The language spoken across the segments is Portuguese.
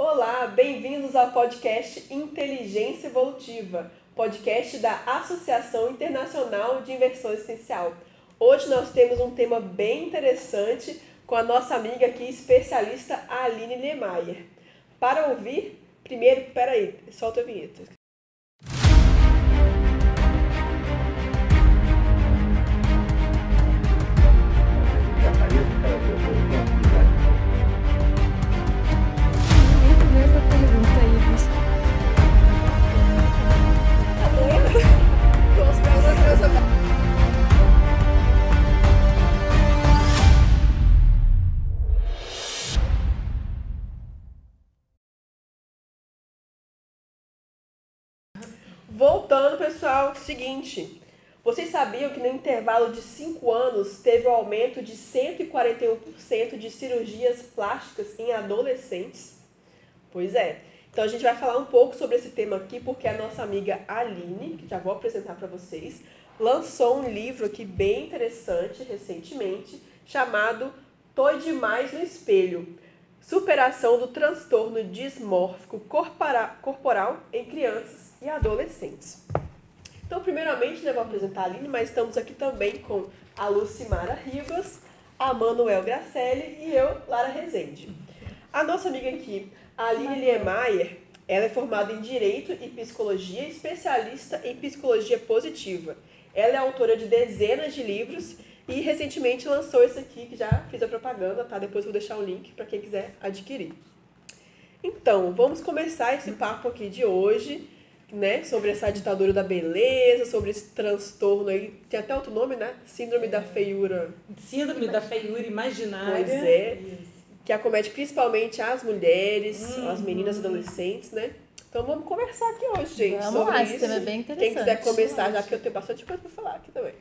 Olá, bem-vindos ao podcast Inteligência Evolutiva, podcast da Associação Internacional de Inversão Existencial. Hoje nós temos um tema bem interessante com a nossa amiga aqui, especialista Aline Niemeyer. Para ouvir, primeiro, peraí, solta a vinheta. Voltando, pessoal, seguinte, vocês sabiam que no intervalo de 5 anos teve um aumento de 141% de cirurgias plásticas em adolescentes? Pois é, então a gente vai falar um pouco sobre esse tema aqui porque a nossa amiga Aline, que já vou apresentar para vocês, lançou um livro aqui bem interessante recentemente, chamado Tô Demais no Espelho, Superação do Transtorno Dismórfico Corporal em Crianças e Adolescentes. Então, primeiramente, eu vou apresentar a Aline, mas estamos aqui também com a Lucimara Ribas, a Manuel Gracelli e eu, Lara Rezende. A nossa amiga aqui, a Aline Niemeyer, ela é formada em Direito e Psicologia, especialista em Psicologia Positiva. Ela é autora de dezenas de livros e recentemente lançou esse aqui, que já fiz a propaganda, tá? Depois eu vou deixar o link para quem quiser adquirir. Então, vamos começar esse papo aqui de hoje, né? Sobre essa ditadura da beleza, sobre esse transtorno aí, tem até outro nome, né? Síndrome da feiura. Síndrome da feiura imaginária. Pois é. Que acomete principalmente as mulheres, as meninas e adolescentes, né? Então vamos conversar aqui hoje, gente, vamos sobre lá, isso. Esse tema é bem interessante. Quem quiser começar, já que eu tenho bastante coisa para falar aqui também.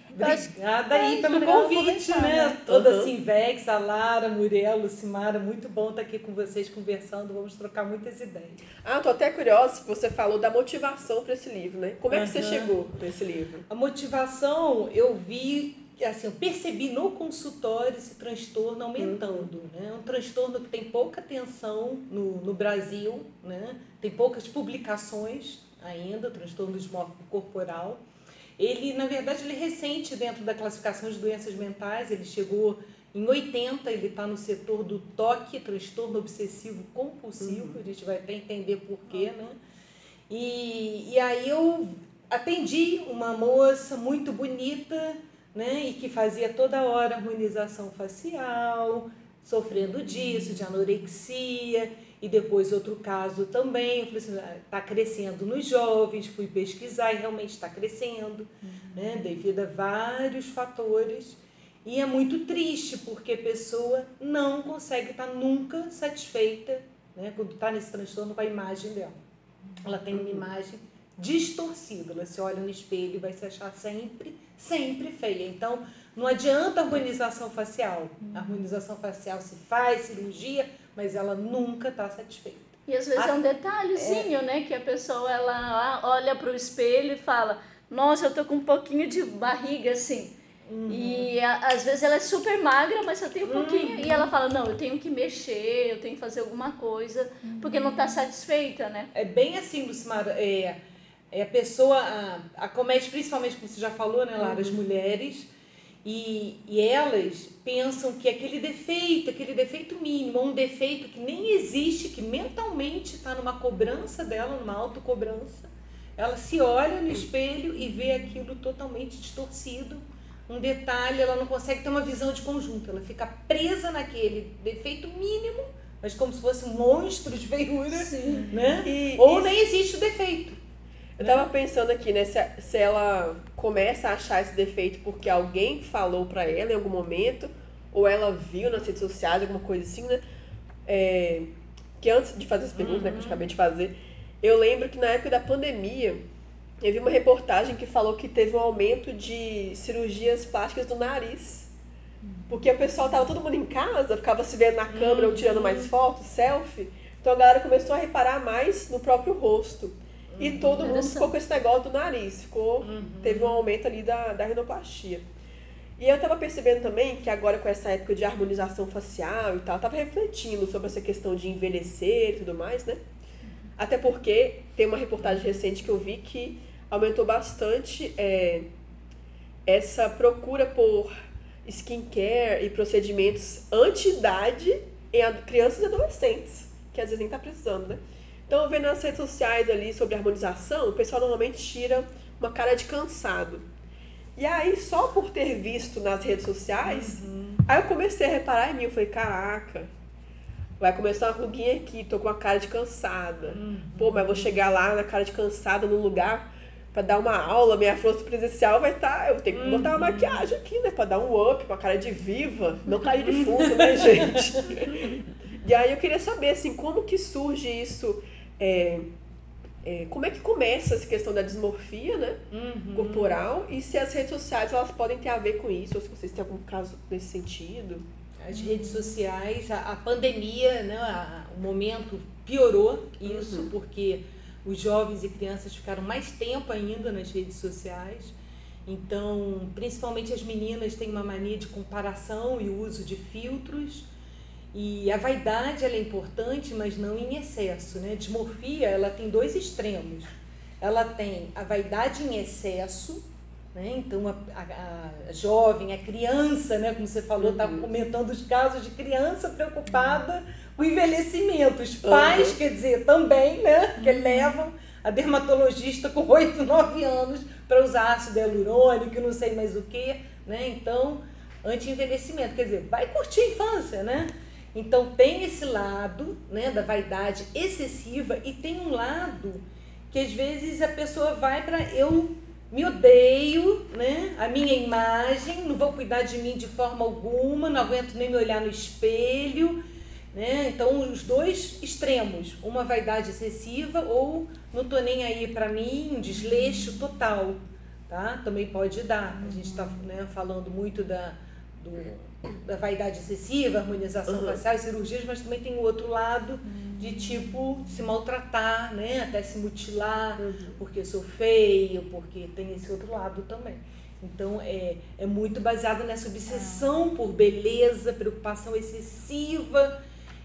Obrigada aí pelo convite, né? Toda Simvex, a Lara, Muriel, Lucimara, muito bom estar aqui com vocês conversando, vamos trocar muitas ideias. Ah, tô até curiosa, você falou da motivação para esse livro, né? Como é que você chegou nesse livro? A motivação, eu vi, assim, eu percebi no consultório esse transtorno aumentando, né? É um transtorno que tem pouca atenção no Brasil, né? Tem poucas publicações ainda, transtorno dismórfico corporal. Ele, na verdade, ele é recente dentro da classificação de doenças mentais, ele chegou em 80, ele está no setor do TOC, transtorno obsessivo compulsivo, a gente vai até entender porquê, né? E aí eu atendi uma moça muito bonita, né? E que fazia toda hora harmonização facial, sofrendo disso, de anorexia. E depois outro caso também, eu falei assim, está crescendo nos jovens, fui pesquisar e realmente está crescendo, né, devido a vários fatores. E é muito triste, porque a pessoa não consegue estar nunca satisfeita, né, quando está nesse transtorno com a imagem dela. Ela tem uma imagem distorcida, ela se olha no espelho e vai se achar sempre feia. Então, não adianta a harmonização facial. A harmonização facial se faz, cirurgia, mas ela nunca está satisfeita. E às vezes é um detalhezinho, né? Que a pessoa ela olha para o espelho e fala, nossa, eu tô com um pouquinho de barriga assim. E às vezes ela é super magra, mas só tem um pouquinho. E ela fala, não, eu tenho que mexer, eu tenho que fazer alguma coisa, porque não está satisfeita, né? É bem assim, Lucimara, a pessoa acomete, principalmente, como você já falou, né, Lara, as mulheres, e elas pensam que aquele defeito mínimo, um defeito que nem existe, que mentalmente está numa cobrança dela, numa autocobrança, ela se olha no espelho e vê aquilo totalmente distorcido, um detalhe, ela não consegue ter uma visão de conjunto, ela fica presa naquele defeito mínimo, mas como se fosse um monstro de feiura, né? Ou nem existe o defeito. Eu tava pensando aqui, né, se ela começa a achar esse defeito porque alguém falou pra ela em algum momento, ou ela viu nas redes sociais, alguma coisa assim, né, que antes de fazer essa pergunta, né, que eu acabei de fazer, eu lembro que na época da pandemia, eu vi uma reportagem que falou que teve um aumento de cirurgias plásticas do nariz, porque o pessoal tava todo mundo em casa, ficava se vendo na câmera ou tirando mais fotos, selfie, então a galera começou a reparar mais no próprio rosto. E todo mundo ficou com esse negócio do nariz, teve um aumento ali da rinoplastia. E eu tava percebendo também que agora com essa época de harmonização facial e tal, eu tava refletindo sobre essa questão de envelhecer e tudo mais, né? Até porque tem uma reportagem recente que eu vi que aumentou bastante essa procura por skincare e procedimentos anti-idade em crianças e adolescentes, que às vezes nem tá precisando, né? Então, vendo nas redes sociais ali sobre harmonização, o pessoal normalmente tira uma cara de cansado. E aí, só por ter visto nas redes sociais, aí eu comecei a reparar em mim, eu falei, caraca, vai começar uma ruguinha aqui, tô com uma cara de cansada. Pô, mas vou chegar lá na cara de cansada num lugar pra dar uma aula, minha força presencial vai estar... Eu tenho que botar uma maquiagem aqui, né? Pra dar um up, uma cara de viva, não cair de fundo, né, gente? E aí eu queria saber, assim, como que surge isso... como é que começa essa questão da dismorfia, né? Corporal, e se as redes sociais elas podem ter a ver com isso, ou se vocês têm algum caso nesse sentido. As redes sociais, a pandemia, né, o momento piorou isso, porque os jovens e crianças ficaram mais tempo ainda nas redes sociais. Então, principalmente as meninas têm uma mania de comparação e uso de filtros. E a vaidade ela é importante, mas não em excesso, né? A dismorfia ela tem dois extremos. Ela tem a vaidade em excesso, né? Então a jovem, a criança, né? Como você falou, está comentando os casos de criança preocupada com o envelhecimento. Os pais, quer dizer, também, né? Que levam a dermatologista com 8, 9 anos para usar ácido hialurônico, não sei mais o que, né? Então, anti-envelhecimento, quer dizer, vai curtir a infância, né? Então tem esse lado, né, da vaidade excessiva e tem um lado que às vezes a pessoa vai para eu me odeio, né, a minha imagem, não vou cuidar de mim de forma alguma, não aguento nem me olhar no espelho, né? Então os dois extremos, uma vaidade excessiva ou não tô nem aí para mim, um desleixo total, tá? Também pode dar. A gente está, né, falando muito da vaidade excessiva, harmonização facial e cirurgias, mas também tem o outro lado de tipo se maltratar, né? Até se mutilar, porque sou feio, porque tem esse outro lado também. Então é muito baseado nessa obsessão por beleza, preocupação excessiva,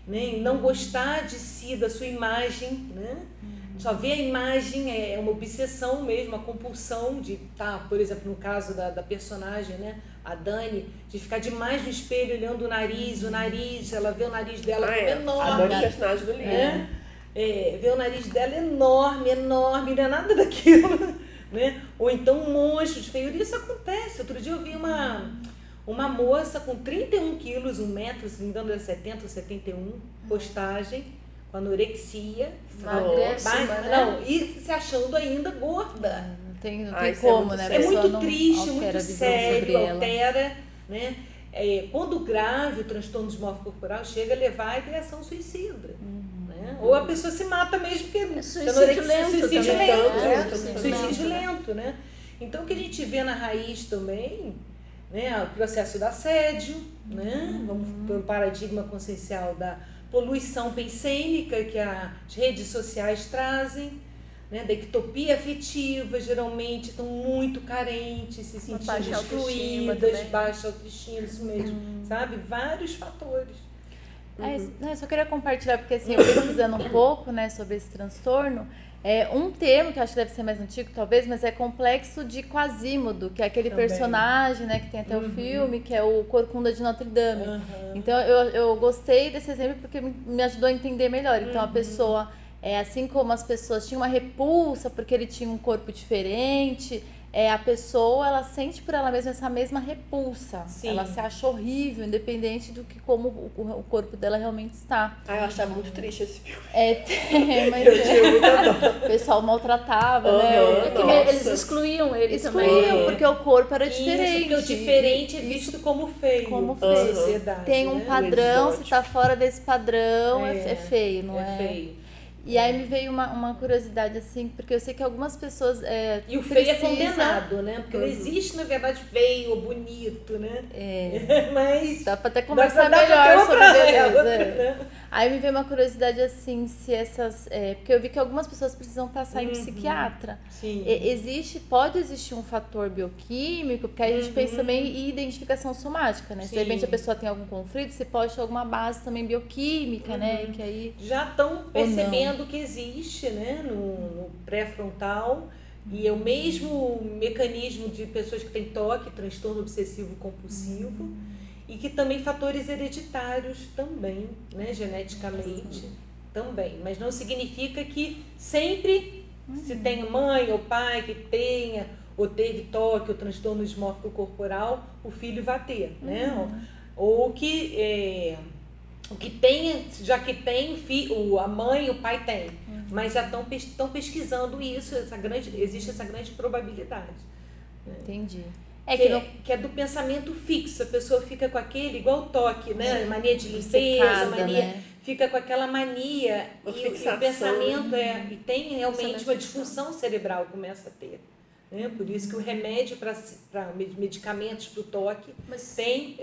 né? Em não gostar de si, da sua imagem, né? Só ver a imagem é uma obsessão mesmo, uma compulsão de estar, por exemplo, no caso da personagem, né, a Dani, de ficar demais no espelho olhando o nariz, ela vê o nariz dela como enorme. A Dani é o personagem do livro. Vê o nariz dela enorme, não é nada daquilo, né? Ou então um monstro de feiura. Isso acontece. Outro dia eu vi uma moça com 31 quilos, 1 metro, se não me engano, era 70 ou 71, postagem, com anorexia, né? e se achando ainda gorda. Não tem como, né? É muito triste, muito sério, altera, né? Quando grave, o transtorno dismórfico corporal chega a levar à ideação suicida. Né? Ou a pessoa se mata mesmo porque suicídio lento, né? Então o que a gente vê na raiz também, né? O processo do assédio, né? Vamos para o paradigma consciencial da poluição pensênica que as redes sociais trazem, né, da ectopia afetiva, geralmente estão muito carentes, se sentindo excluídas, baixa autoestima, isso mesmo, sabe? Vários fatores. Eu só queria compartilhar, porque assim, eu pesquisando um pouco, né, sobre esse transtorno, um termo que eu acho que deve ser mais antigo talvez, mas é complexo de Quasimodo, que é aquele personagem, né, que tem até o filme, que é o Corcunda de Notre Dame. Então eu gostei desse exemplo porque me ajudou a entender melhor. Então a pessoa, assim como as pessoas tinham uma repulsa porque ele tinha um corpo diferente, a pessoa, ela sente por ela mesma essa mesma repulsa. Sim. Ela se acha horrível, independente do que como o corpo dela realmente está. Eu achava muito triste esse filme. Mas eu tinha muita dó. o pessoal maltratava, né? Eles excluíam ele também. Porque o corpo era diferente. Porque o diferente é visto como feio. Na sociedade, tem um né? padrão, se tá fora desse padrão, é feio, não é? É feio. E aí me veio uma curiosidade, assim, porque eu sei que algumas pessoas E o feio é condenado, né? Porque não existe, na verdade, feio ou bonito, né? Mas dá pra até conversar dá pra melhor sobre beleza. né? Aí me veio uma curiosidade, assim, se essas... porque eu vi que algumas pessoas precisam passar em psiquiatra. Sim. Pode existir um fator bioquímico, porque aí a gente pensa também em identificação somática, né? Se de repente a pessoa tem algum conflito, se pode ter alguma base também bioquímica, né? Que aí... Já estão percebendo que existe, né, no pré-frontal, e é o mesmo mecanismo de pessoas que têm TOC, transtorno obsessivo compulsivo, e que também fatores hereditários também, né, geneticamente também. Mas não significa que sempre, se tem mãe ou pai que tenha ou teve TOC ou transtorno dismórfico corporal, o filho vai ter, né? Ou que o que tenha, já que tem, a mãe e o pai tem, mas já estão pesquisando isso, existe essa grande probabilidade. Né? Entendi. Que é do pensamento fixo, a pessoa fica com aquele, igual o toque, né? Mania de limpeza, Secada, né? Fica com aquela mania e o pensamento e tem realmente uma disfunção cerebral, começa a ter. Né? Por isso que o remédio para medicamentos para o toque tem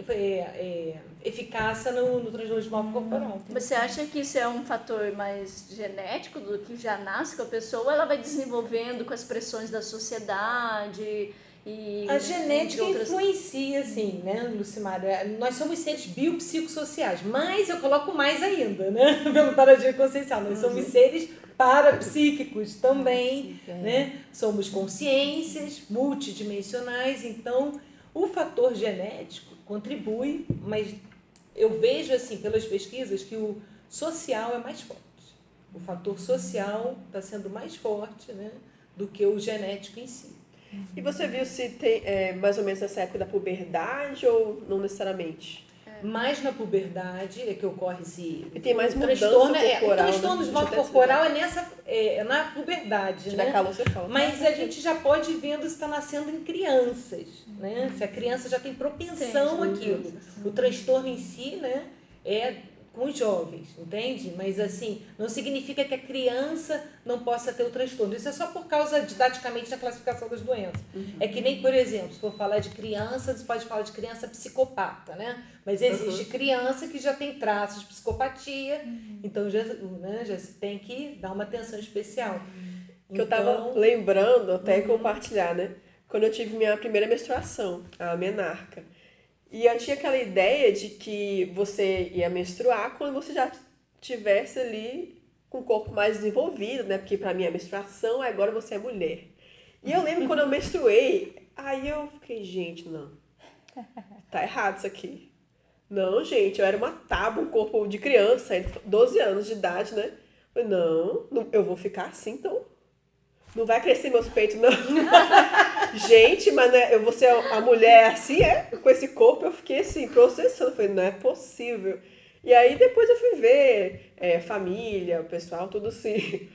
eficácia no transtorno dismórfico corporal. Mas você acha que isso é um fator mais genético do que já nasce com a pessoa? Ou ela vai desenvolvendo com as pressões da sociedade? A genética influencia, sim, né, Lucimara? Nós somos seres biopsicossociais, mas eu coloco mais ainda, né? Pelo paradigma consciencial. Nós somos seres parapsíquicos também, né? Somos consciências multidimensionais, então o fator genético contribui, mas eu vejo, assim, pelas pesquisas, que o social é mais forte. O fator social está sendo mais forte, né, do que o genético em si. E você viu se tem mais ou menos nessa época da puberdade ou não necessariamente? Mais na puberdade é que ocorre esse... E tem mais mudança corporal. corporal. O transtorno dismórfico corporal na puberdade, né? Você fala. Mas a gente já pode ir vendo se está nascendo em crianças, né? Se a criança já tem propensão àquilo. O transtorno em si, né, é com os jovens, entende? Mas assim, não significa que a criança não possa ter o transtorno. Isso é só por causa, didaticamente, da classificação das doenças. É que nem, por exemplo, se for falar de criança, você pode falar de criança psicopata, né? Mas existe criança que já tem traços de psicopatia, então já se tem que dar uma atenção especial. Que eu tava lembrando, até compartilhar, né? Quando eu tive minha primeira menstruação, a menarca. E eu tinha aquela ideia de que você ia menstruar quando você já estivesse ali com o corpo mais desenvolvido, né? Porque pra mim a menstruação, agora você é mulher. E eu lembro quando eu menstruei, aí eu fiquei, gente, não. Tá errado isso aqui. Não, gente, eu era uma tábua, um corpo de criança, 12 anos de idade, né? Eu falei, não, eu vou ficar assim, então. Não vai crescer meus peitos, não. Gente, mas né, eu vou ser a mulher assim, com esse corpo, eu fiquei assim, processando. Eu falei, não é possível. E aí depois eu fui ver família, o pessoal, tudo assim,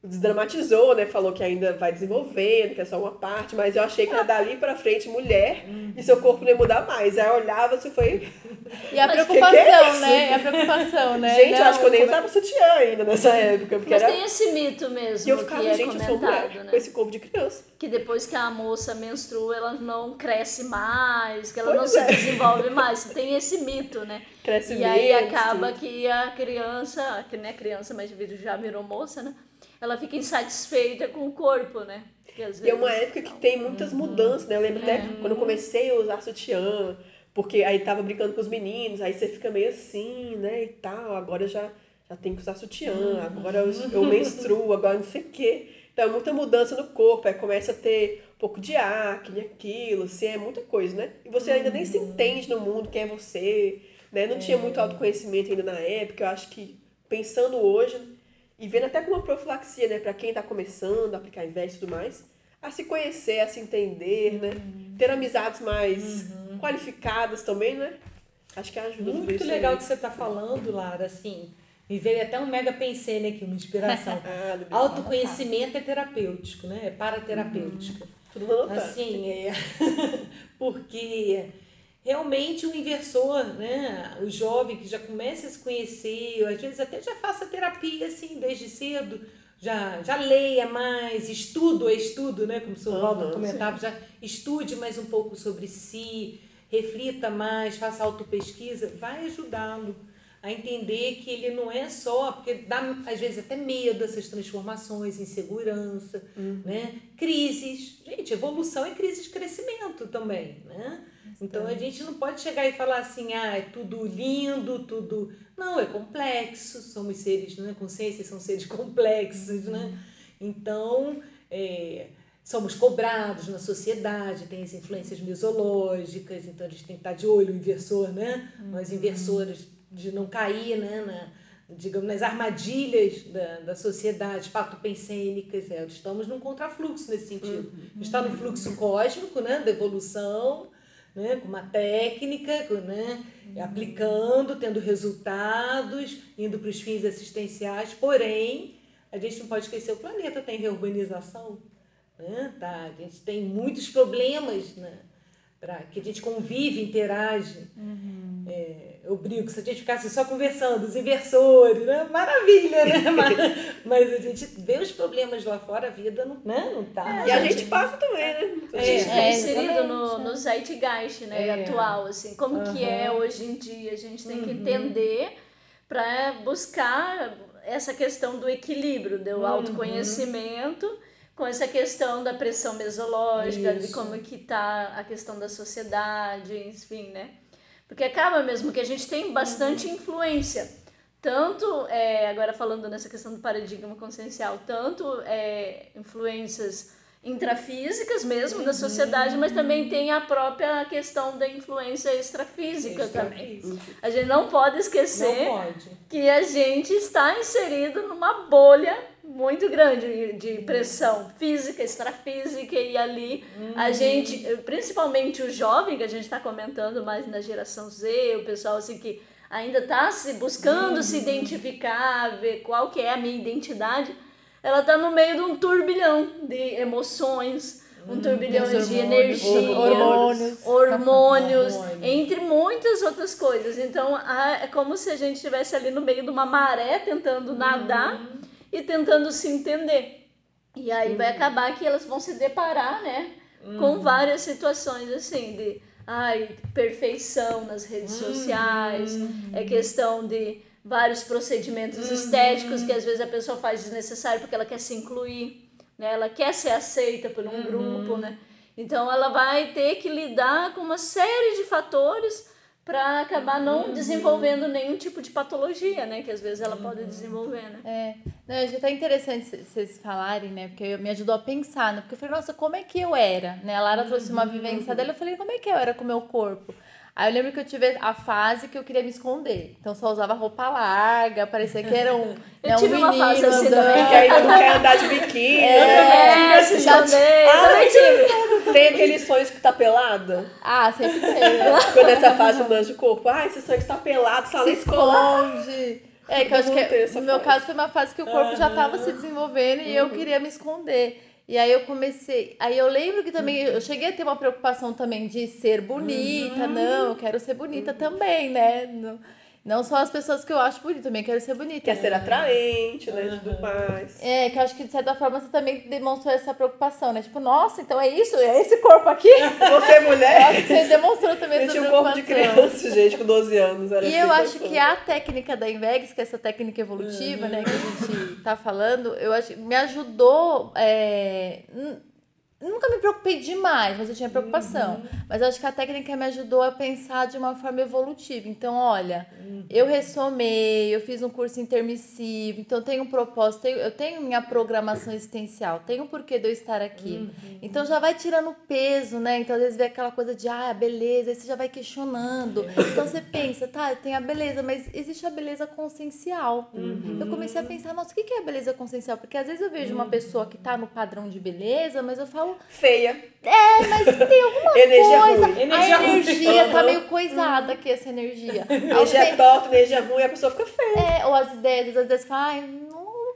desdramatizou, né? Falou que ainda vai desenvolvendo, que é só uma parte, mas eu achei que era dali pra frente mulher e seu corpo não ia mudar mais. Aí eu olhava assim, foi... E a preocupação, né? E a preocupação, né? Gente, eu acho que eu nem usava sutiã ainda nessa época. Mas tem esse mito mesmo, e eu ficava, que é gente, comentado, eu sou mulher, né? com esse corpo de criança. Que depois que a moça menstrua, ela não cresce mais, que ela não se desenvolve mais. Tem esse mito, né? Cresce e aí menos, acaba sim. que a criança, que não é criança, mas já virou moça, né? Ela fica insatisfeita com o corpo, né? Porque, às vezes, E é uma época que tem muitas mudanças, né? Eu lembro até quando eu comecei a usar sutiã, porque aí tava brincando com os meninos, aí você fica meio assim, né, e tal, agora eu já tenho que usar sutiã, agora eu menstruo, agora não sei o quê. Então é muita mudança no corpo, aí começa a ter um pouco de acne, aquilo, assim, é muita coisa, né? E você ainda nem se entende no mundo, quem é você, né? Não tinha muito autoconhecimento ainda na época, eu acho que pensando hoje, e vendo até como uma profilaxia, né, pra quem tá começando a aplicar inveja e tudo mais, a se conhecer, a se entender, né? Ter amizades mais qualificadas também, né? Acho que ajuda. Muito legal que você está falando, Lara, assim, me veio até um mega pensei, né, aqui, uma inspiração. Autoconhecimento é terapêutico, né? É paraterapêutico. Tudo anotado. Assim, porque realmente o inversor, né, o jovem que já começa a se conhecer, às vezes até já faça terapia assim desde cedo, já leia mais, estudo, né, como o senhor Walter comentava, já estude mais um pouco sobre si, reflita mais, faça autopesquisa, vai ajudá-lo a entender que ele não é só, porque dá às vezes até medo dessas transformações, insegurança, né? Crises. Gente, evolução é crise de crescimento também, né? Então a gente não pode chegar e falar assim, é tudo lindo, tudo... Não, é complexo, somos seres, né? Consciências são seres complexos, né? Então, somos cobrados na sociedade, tem as influências mesológicas, então a gente tem que estar de olho, o inversor, né? Nós inversores, de não cair, né, digamos, nas armadilhas da sociedade patopensênicas. Estamos num contrafluxo nesse sentido. A gente está no fluxo cósmico, né, da evolução, né, com uma técnica, né, aplicando, tendo resultados, indo para os fins assistenciais, porém, a gente não pode esquecer, o planeta tem reurbanização, né, tá? A gente tem muitos problemas, né, que a gente convive, interage. Eu brinco, se a gente ficasse só conversando, os inversores, né? Maravilha, né? Mas a gente vê os problemas lá fora, a vida não tá. E a gente passa também, né? A gente está inserido no Zeitgeist, né, atual, assim, como que é hoje em dia. A gente tem que entender para buscar essa questão do equilíbrio, do autoconhecimento, com essa questão da pressão mesológica, de como que está a questão da sociedade, enfim, né? Porque acaba mesmo que a gente tem bastante influência, tanto, agora falando nessa questão do paradigma consciencial, tanto influências intrafísicas mesmo da sociedade, mas também tem a própria questão da influência extrafísica também. A gente não pode esquecer que a gente está inserido numa bolha muito grande de pressão física, extrafísica, e ali a gente, principalmente o jovem, que a gente está comentando mais na geração Z, o pessoal assim que ainda está buscando se identificar, ver qual que é a minha identidade, ela está no meio de um turbilhão de emoções, um turbilhão de energia, hormônios, entre muitas outras coisas. Então é como se a gente estivesse ali no meio de uma maré tentando nadar e tentando se entender. E aí vai acabar que elas vão se deparar, né, com várias situações assim de perfeição nas redes sociais, é questão de vários procedimentos estéticos que às vezes a pessoa faz desnecessário porque ela quer se incluir, né, ela quer ser aceita por um grupo, né? Então ela vai ter que lidar com uma série de fatores para acabar não desenvolvendo nenhum tipo de patologia, né? Que às vezes ela pode desenvolver, né? Não, acho até interessante vocês falarem, né? Porque me ajudou a pensar, né? Porque eu falei, nossa, como é que eu era? Né? A Lara trouxe uma vivência dela, eu falei, como é que eu era com o meu corpo? Aí eu lembro que eu tive a fase que eu queria me esconder. Então só usava roupa larga, parecia que era um eu tive uma fase assim também. Que aí não quer andar de biquíni. Se esconder. Tem aqueles sonhos que tá pelada? Sempre tem. Quando essa fase mudança de corpo. Esse sonho que tá pelado, sala escolar. Que eu acho que no meu caso foi uma fase que o corpo já estava se desenvolvendo e eu queria me esconder. E aí eu comecei... Aí eu lembro que também... Eu cheguei a ter uma preocupação também de ser bonita. Não, eu quero ser bonita também, né? Não só as pessoas que eu acho bonita, também quero ser bonita. Quer ser atraente, né? E tudo mais. Que eu acho que de certa forma você também demonstrou essa preocupação, né? Tipo, nossa, então é isso? É esse corpo aqui? Você é mulher? Eu acho que você demonstrou também essa preocupação. Tinha um corpo de criança, gente, com 12 anos. Era e eu acho que a técnica da Invex, que é essa técnica evolutiva, né? Que a gente tá falando, eu acho que me ajudou... Nunca me preocupei demais, mas eu tinha preocupação. Mas eu acho que a técnica me ajudou a pensar de uma forma evolutiva. Então, olha, eu ressomei, eu fiz um curso intermissivo, então eu tenho um propósito, eu tenho minha programação existencial, tenho um porquê de eu estar aqui. Então já vai tirando peso, né? Então às vezes vê aquela coisa de, a beleza, aí você já vai questionando. Então você pensa, tem a beleza, mas existe a beleza consciencial. Eu comecei a pensar, nossa, o que é a beleza consciencial? Porque às vezes eu vejo uma pessoa que tá no padrão de beleza, mas eu falo, feia. Mas tem alguma energia coisa. Ruim. A energia tá meio coisada aqui, essa energia. Energia torta, energia ruim, a pessoa fica feia. Ou as ideias falam, não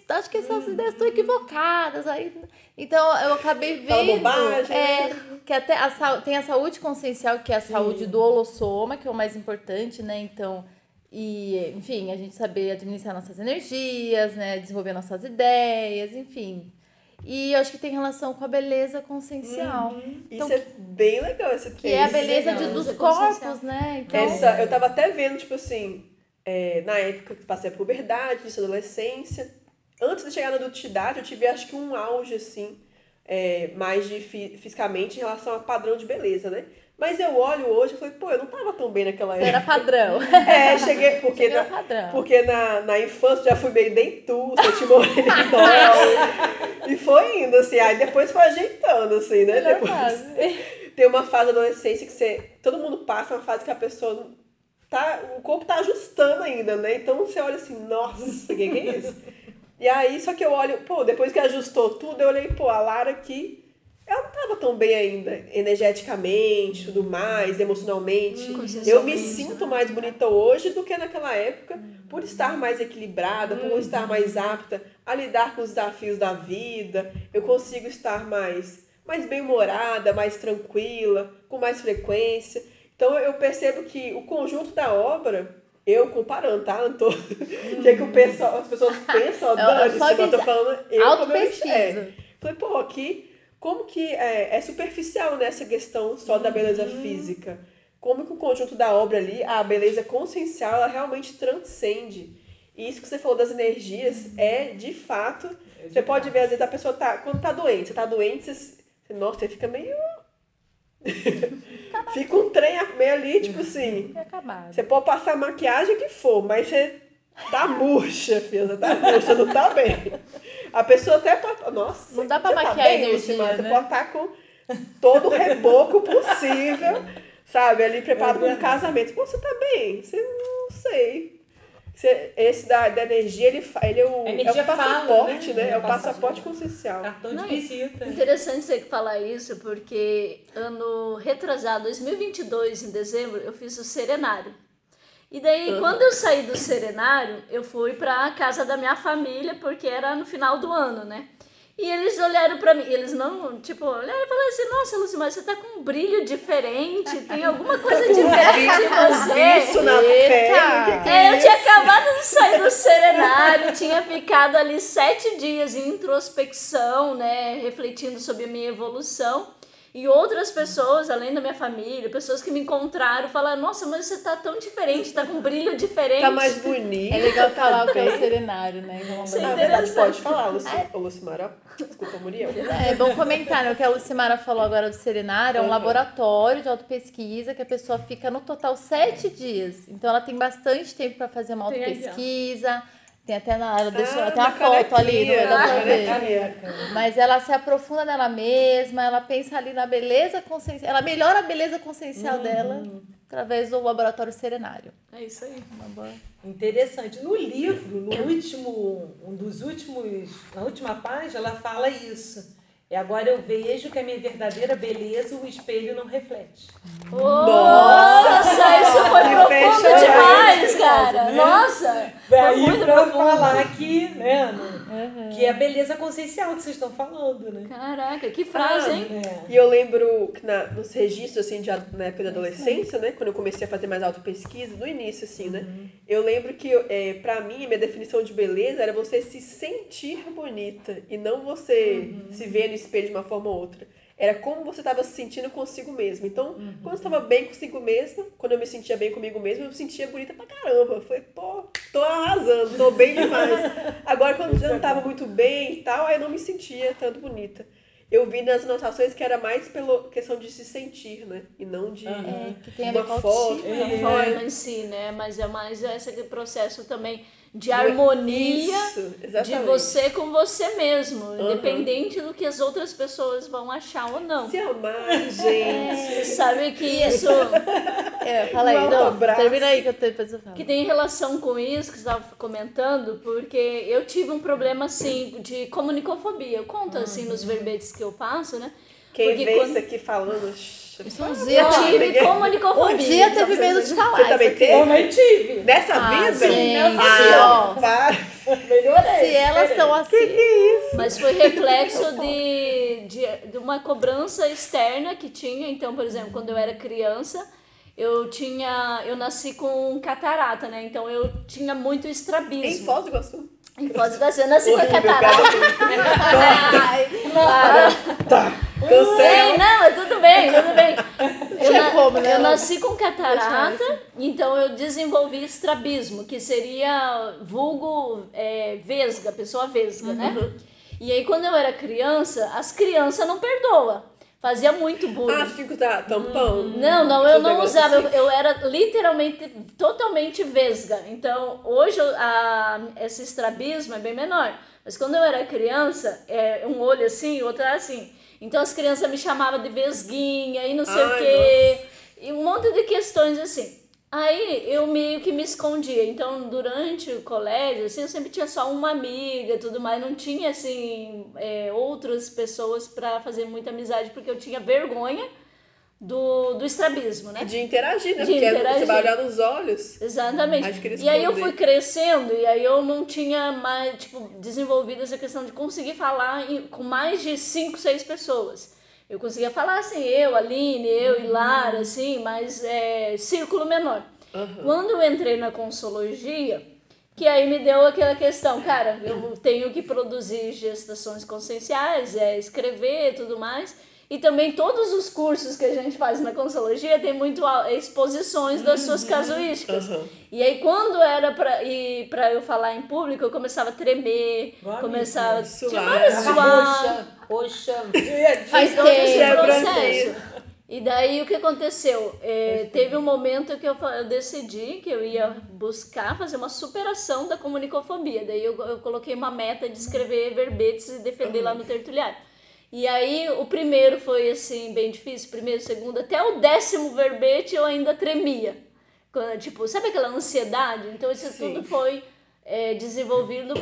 acho que essas ideias estão equivocadas. Aí, então, eu acabei Fala vendo bobagem, que até tem a saúde consciencial, que é a saúde do holossoma, que é o mais importante, né? Então, enfim, a gente saber administrar nossas energias, né? Desenvolver nossas ideias, enfim. E eu acho que tem relação com a beleza consciencial. Então, Isso é bem legal, esse que é a beleza legal, dos beleza corpos, né? Então, Eu tava até vendo, tipo assim, na época que passei a puberdade, início da adolescência, antes de chegar na adultidade, eu tive acho que um auge, assim, mais fisicamente em relação a padrão de beleza, né? Mas eu olho hoje e falei, pô, eu não tava tão bem naquela época. era padrão. Cheguei, porque, Era padrão. porque na infância já fui meio dentuça, tinha moreno e foi indo, assim, aí depois foi ajeitando, assim, né? Melhor Depois, fase. tem uma fase da adolescência que todo mundo passa, uma fase que a pessoa o corpo tá ajustando ainda, né? Então você olha assim, nossa, o que é isso? E aí, só que eu olho, pô, depois que ajustou tudo, eu olhei, pô, a Lara aqui, ela não tava tão bem ainda, energeticamente, tudo mais, emocionalmente. Eu me sinto mais bonita hoje do que naquela época, por estar mais equilibrada, por estar mais apta a lidar com os desafios da vida. Eu consigo estar mais bem-humorada, mais tranquila, com mais frequência. Então eu percebo que o conjunto da obra, eu comparando, tá? Não tô... O que é que as pessoas pensam? Eu tô falando auto-pesquisa. Falei, pô, aqui... Como que é superficial nessa questão só da beleza física? Como que o conjunto da obra ali, a beleza consciencial, ela realmente transcende. E isso que você falou das energias de fato... Você pode ver, às vezes, a pessoa quando tá doente. Você tá doente, você fica meio... Fica um trem meio ali, tipo assim... Você pode passar a maquiagem que for, mas você tá murcha, filha. Você tá murcha, não tá bem. A pessoa até pode... Nossa, não dá pra maquiar tá bem, energia, Lucimar, né? Você pode estar com todo o reboco possível, sabe? Ali preparado para um casamento. Pô, você tá bem? Você não sei. Esse da energia, ele é o passaporte, né? É o passaporte consciencial. Cartão de visita. Interessante você falar isso, porque ano retrasado, 2022, em dezembro, eu fiz o serenário. E daí, quando eu saí do serenário, eu fui pra casa da minha família, porque era no final do ano, né? E eles olharam pra mim, eles não, tipo, olharam e falaram assim, nossa, Lucimar, você tá com um brilho diferente, tem alguma coisa diferente em você. Isso na pele. Eu tinha acabado de sair do serenário, tinha ficado ali 7 dias em introspecção, né, refletindo sobre a minha evolução. E outras pessoas, além da minha família, pessoas que me encontraram, falaram, nossa, mas você tá tão diferente, tá com um brilho diferente. Tá mais bonita. É legal falar o que é o serenário, né? Na verdade, pode falar, Lucimara. Desculpa, Muriel. É bom comentar, né? O que a Lucimara falou agora do serenário é um laboratório de autopesquisa que a pessoa fica no total 7 dias. Então ela tem bastante tempo para fazer uma autopesquisa. Tem até ela deixou até uma foto ali, não vai dar pra ver. Mas ela se aprofunda nela mesma, ela pensa ali na beleza consciencial, ela melhora a beleza consciencial dela através do laboratório serenário. É isso aí. Interessante. No livro, na última página, ela fala isso. E agora eu vejo que a minha verdadeira beleza o espelho não reflete. Nossa, isso foi profundo demais, cara. Nossa, foi muito profundo. Falar que, né, que é a beleza consciencial que vocês estão falando, né? Caraca, que frase, hein? E eu lembro que nos registros, assim, na época da adolescência, né, quando eu comecei a fazer mais autopesquisa, no início, assim, né, eu lembro que, pra mim, minha definição de beleza era você se sentir bonita e não você se ver no espelho de uma forma ou outra. Era como você estava se sentindo consigo mesmo. Então, quando eu estava bem consigo mesma, quando eu me sentia bem comigo mesma, eu me sentia bonita pra caramba. Eu falei, pô, tô arrasando, tô bem demais. Agora, quando eu já não estava muito bem e tal, aí eu não me sentia tanto bonita. Eu vi nas anotações que era mais pela questão de se sentir, né? E não de que tem a ver com foto. A forma em si, né? Mas é mais esse processo também de harmonia de você com você mesmo, independente do que as outras pessoas vão achar ou não. Se amar, gente. Sabe que isso... fala aí, termina aí que eu depois eu falo. Que tem relação com isso que você estava comentando, porque eu tive um problema, assim, de comunicofobia. Eu conto, assim, nos verbetes que eu faço, né? Quem vê isso aqui falando... Eu tive comunicofobia. Um dia teve medo de falar. Você também teve? Eu também tive. Nessa vida? Sim, Para. Melhorei. Se elas estão assim... Mas foi reflexo de uma cobrança externa que tinha. Então, por exemplo, quando eu era criança, eu nasci com catarata, né? Então eu tinha muito estrabismo. Em Foz do Iguaçu? Em Foz do Iguaçu, eu nasci com catarata. Tá. Cancela. Não, tudo bem. né? Eu nasci com catarata, então eu desenvolvi estrabismo, que seria vulgo vesga, pessoa vesga, né? E aí quando eu era criança, as crianças não perdoam. Fazia muito bullying. Ah, tinha que usar tampão? Não, eu não usava. Eu era literalmente, totalmente vesga. Então, hoje, esse estrabismo é bem menor. Mas quando eu era criança, um olho assim, o outro era assim. Então, as crianças me chamavam de vesguinha e não sei o quê. E um monte de questões assim. Aí, eu meio que me escondia. Então, durante o colégio, assim, eu sempre tinha só uma amiga e tudo mais. Não tinha, assim, outras pessoas pra fazer muita amizade, porque eu tinha vergonha do estrabismo, né? De interagir, né? Porque você vai olhar nos olhos. Exatamente. E aí eu fui crescendo e aí eu não tinha mais, desenvolvido essa questão de conseguir falar com mais de 5, 6 pessoas. Eu conseguia falar assim, eu, Aline, eu e Lara, assim, mas círculo menor. Quando eu entrei na consologia, que aí me deu aquela questão, cara, eu tenho que produzir gestações conscienciais, escrever e tudo mais. E também todos os cursos que a gente faz na consologia tem muito exposições das suas casuísticas. E aí quando era pra eu falar em público, eu começava a tremer, começava a suar. Poxa, faz todo esse processo. E daí o que aconteceu? Teve um momento que eu decidi que eu ia buscar fazer uma superação da comunicofobia. Daí eu coloquei uma meta de escrever verbetes e defender lá no tertuliário. E aí o primeiro foi assim, bem difícil, primeiro, segundo, até o 10º verbete eu ainda tremia. Tipo, sabe aquela ansiedade? Então isso tudo foi desenvolvido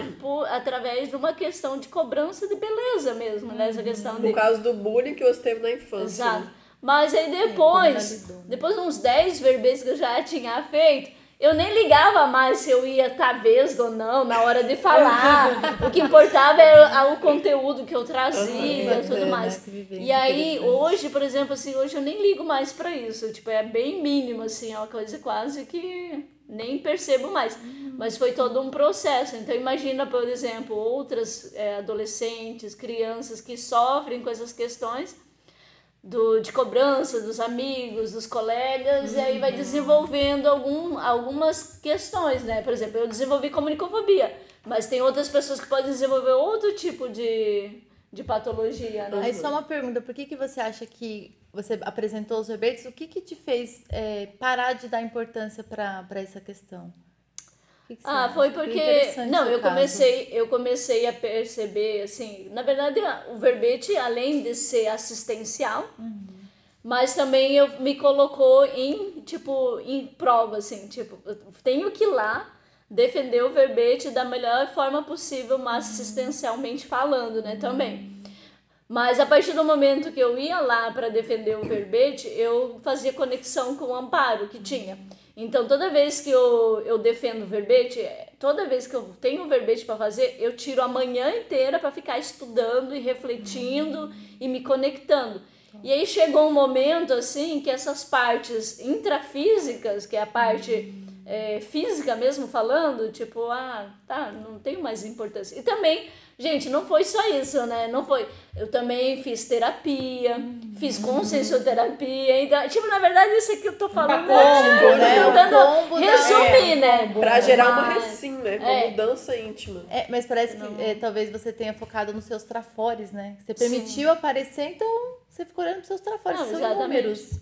através de uma questão de cobrança de beleza mesmo, né? Essa questão Por causa do bullying que você teve na infância. Exato. Mas aí depois de uns 10 verbetes que eu já tinha feito, eu nem ligava mais se eu ia estar vesga ou não na hora de falar. O que importava era o conteúdo que eu trazia e tudo mais. E aí, hoje, por exemplo, assim, hoje eu nem ligo mais pra isso. Tipo, é bem mínimo, assim, é uma coisa quase que nem percebo mais. Mas foi todo um processo. Então, imagina, por exemplo, outras adolescentes, crianças que sofrem com essas questões de cobrança dos amigos, dos colegas, e aí vai desenvolvendo algumas questões, né? Por exemplo, eu desenvolvi comunicofobia, mas tem outras pessoas que podem desenvolver outro tipo de patologia, né? Aí só uma pergunta, por que você acha que você apresentou os verbetes? O que te fez parar de dar importância para essa questão? Foi porque eu comecei a perceber, assim, na verdade o verbete, além de ser assistencial, mas também me colocou em prova, assim, tipo, eu tenho que ir lá defender o verbete da melhor forma possível, mas assistencialmente falando, né, também. Mas a partir do momento que eu ia lá para defender o verbete, eu fazia conexão com o amparo que tinha. Então, toda vez que eu defendo o verbete, toda vez que eu tenho um verbete para fazer, eu tiro a manhã inteira para ficar estudando e refletindo e me conectando. E aí chegou um momento, assim, que essas partes intrafísicas, que é a parte física mesmo falando, tipo, não tem mais importância. E também, gente, não foi só isso, né? Não foi. Eu também fiz terapia, fiz consciencioterapia. Então, tipo, na verdade, isso aqui eu tô falando. Tentando resumir, né? Pra gerar uma uma mudança íntima. Mas parece que talvez você tenha focado nos seus trafores, né? Você permitiu aparecer, então você ficou olhando pros seus trafores, são inúmeros.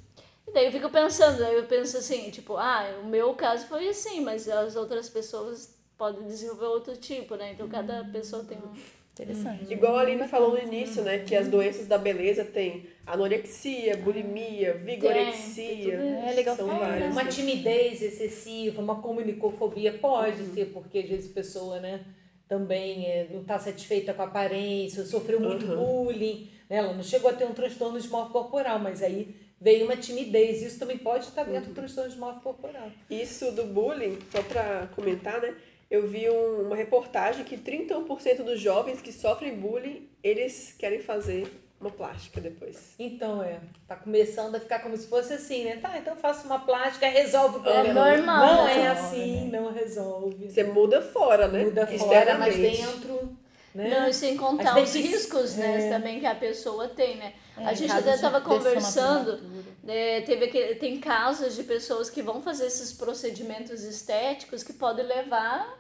E daí eu penso assim, tipo, o meu caso foi assim, mas as outras pessoas podem desenvolver outro tipo, né? Então cada pessoa tem um... Interessante. Igual a Aline falou no início, né? Que as doenças da beleza tem anorexia, bulimia, vigorexia. Legal. São várias. Uma timidez excessiva, uma comunicofobia pode ser, porque às vezes a pessoa, né, também não está satisfeita com a aparência, sofreu muito bullying, né? Ela não chegou a ter um transtorno de dismorfia corporal, mas aí veio uma timidez. Isso também pode estar dentro do transtorno de dismorfia corporal. Isso do bullying, só pra comentar, né? Eu vi uma reportagem que 31% dos jovens que sofrem bullying, eles querem fazer uma plástica depois. Então, tá começando a ficar como se fosse assim, né? Tá, então eu faço uma plástica, resolve o problema. normal, Não né? é assim, não resolve. Você muda fora, né? Muda fora, mas Externamente. dentro, né? Não, e sem contar Às os vezes- riscos, né, também que a pessoa tem, né? A gente casos até de estava dessoma conversando, prematura. tem casos de pessoas que vão fazer esses procedimentos estéticos que podem levar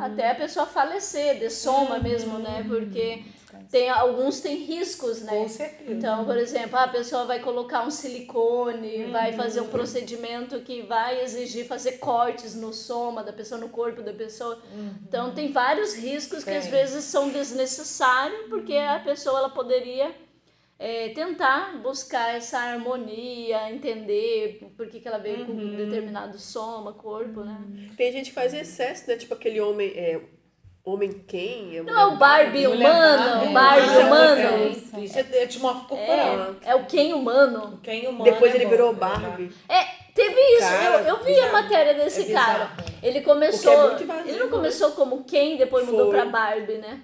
até a pessoa falecer, dessoma mesmo, né? Porque alguns têm riscos, né? Com certeza. Então, por exemplo, a pessoa vai colocar um silicone, vai fazer um procedimento que vai exigir fazer cortes no soma da pessoa, no corpo da pessoa. Então, tem vários riscos que às vezes são desnecessários, porque a pessoa ela poderia tentar buscar essa harmonia, entender por que ela veio com um determinado soma, corpo, né? Tem gente que faz excesso, né? Tipo aquele homem... Homem quem? Não é o Barbie Mulher humano, o Barbie, Barbie humano. Isso é dimorfo corporal. É o Ken humano. Quem humano Depois ele bom, virou né? Barbie. Teve isso, Cara, eu vi a matéria desse cara. bizarro. Ele começou. Porque é muito invasivo, Ele não começou como Ken, depois mudou Foi. pra Barbie, né?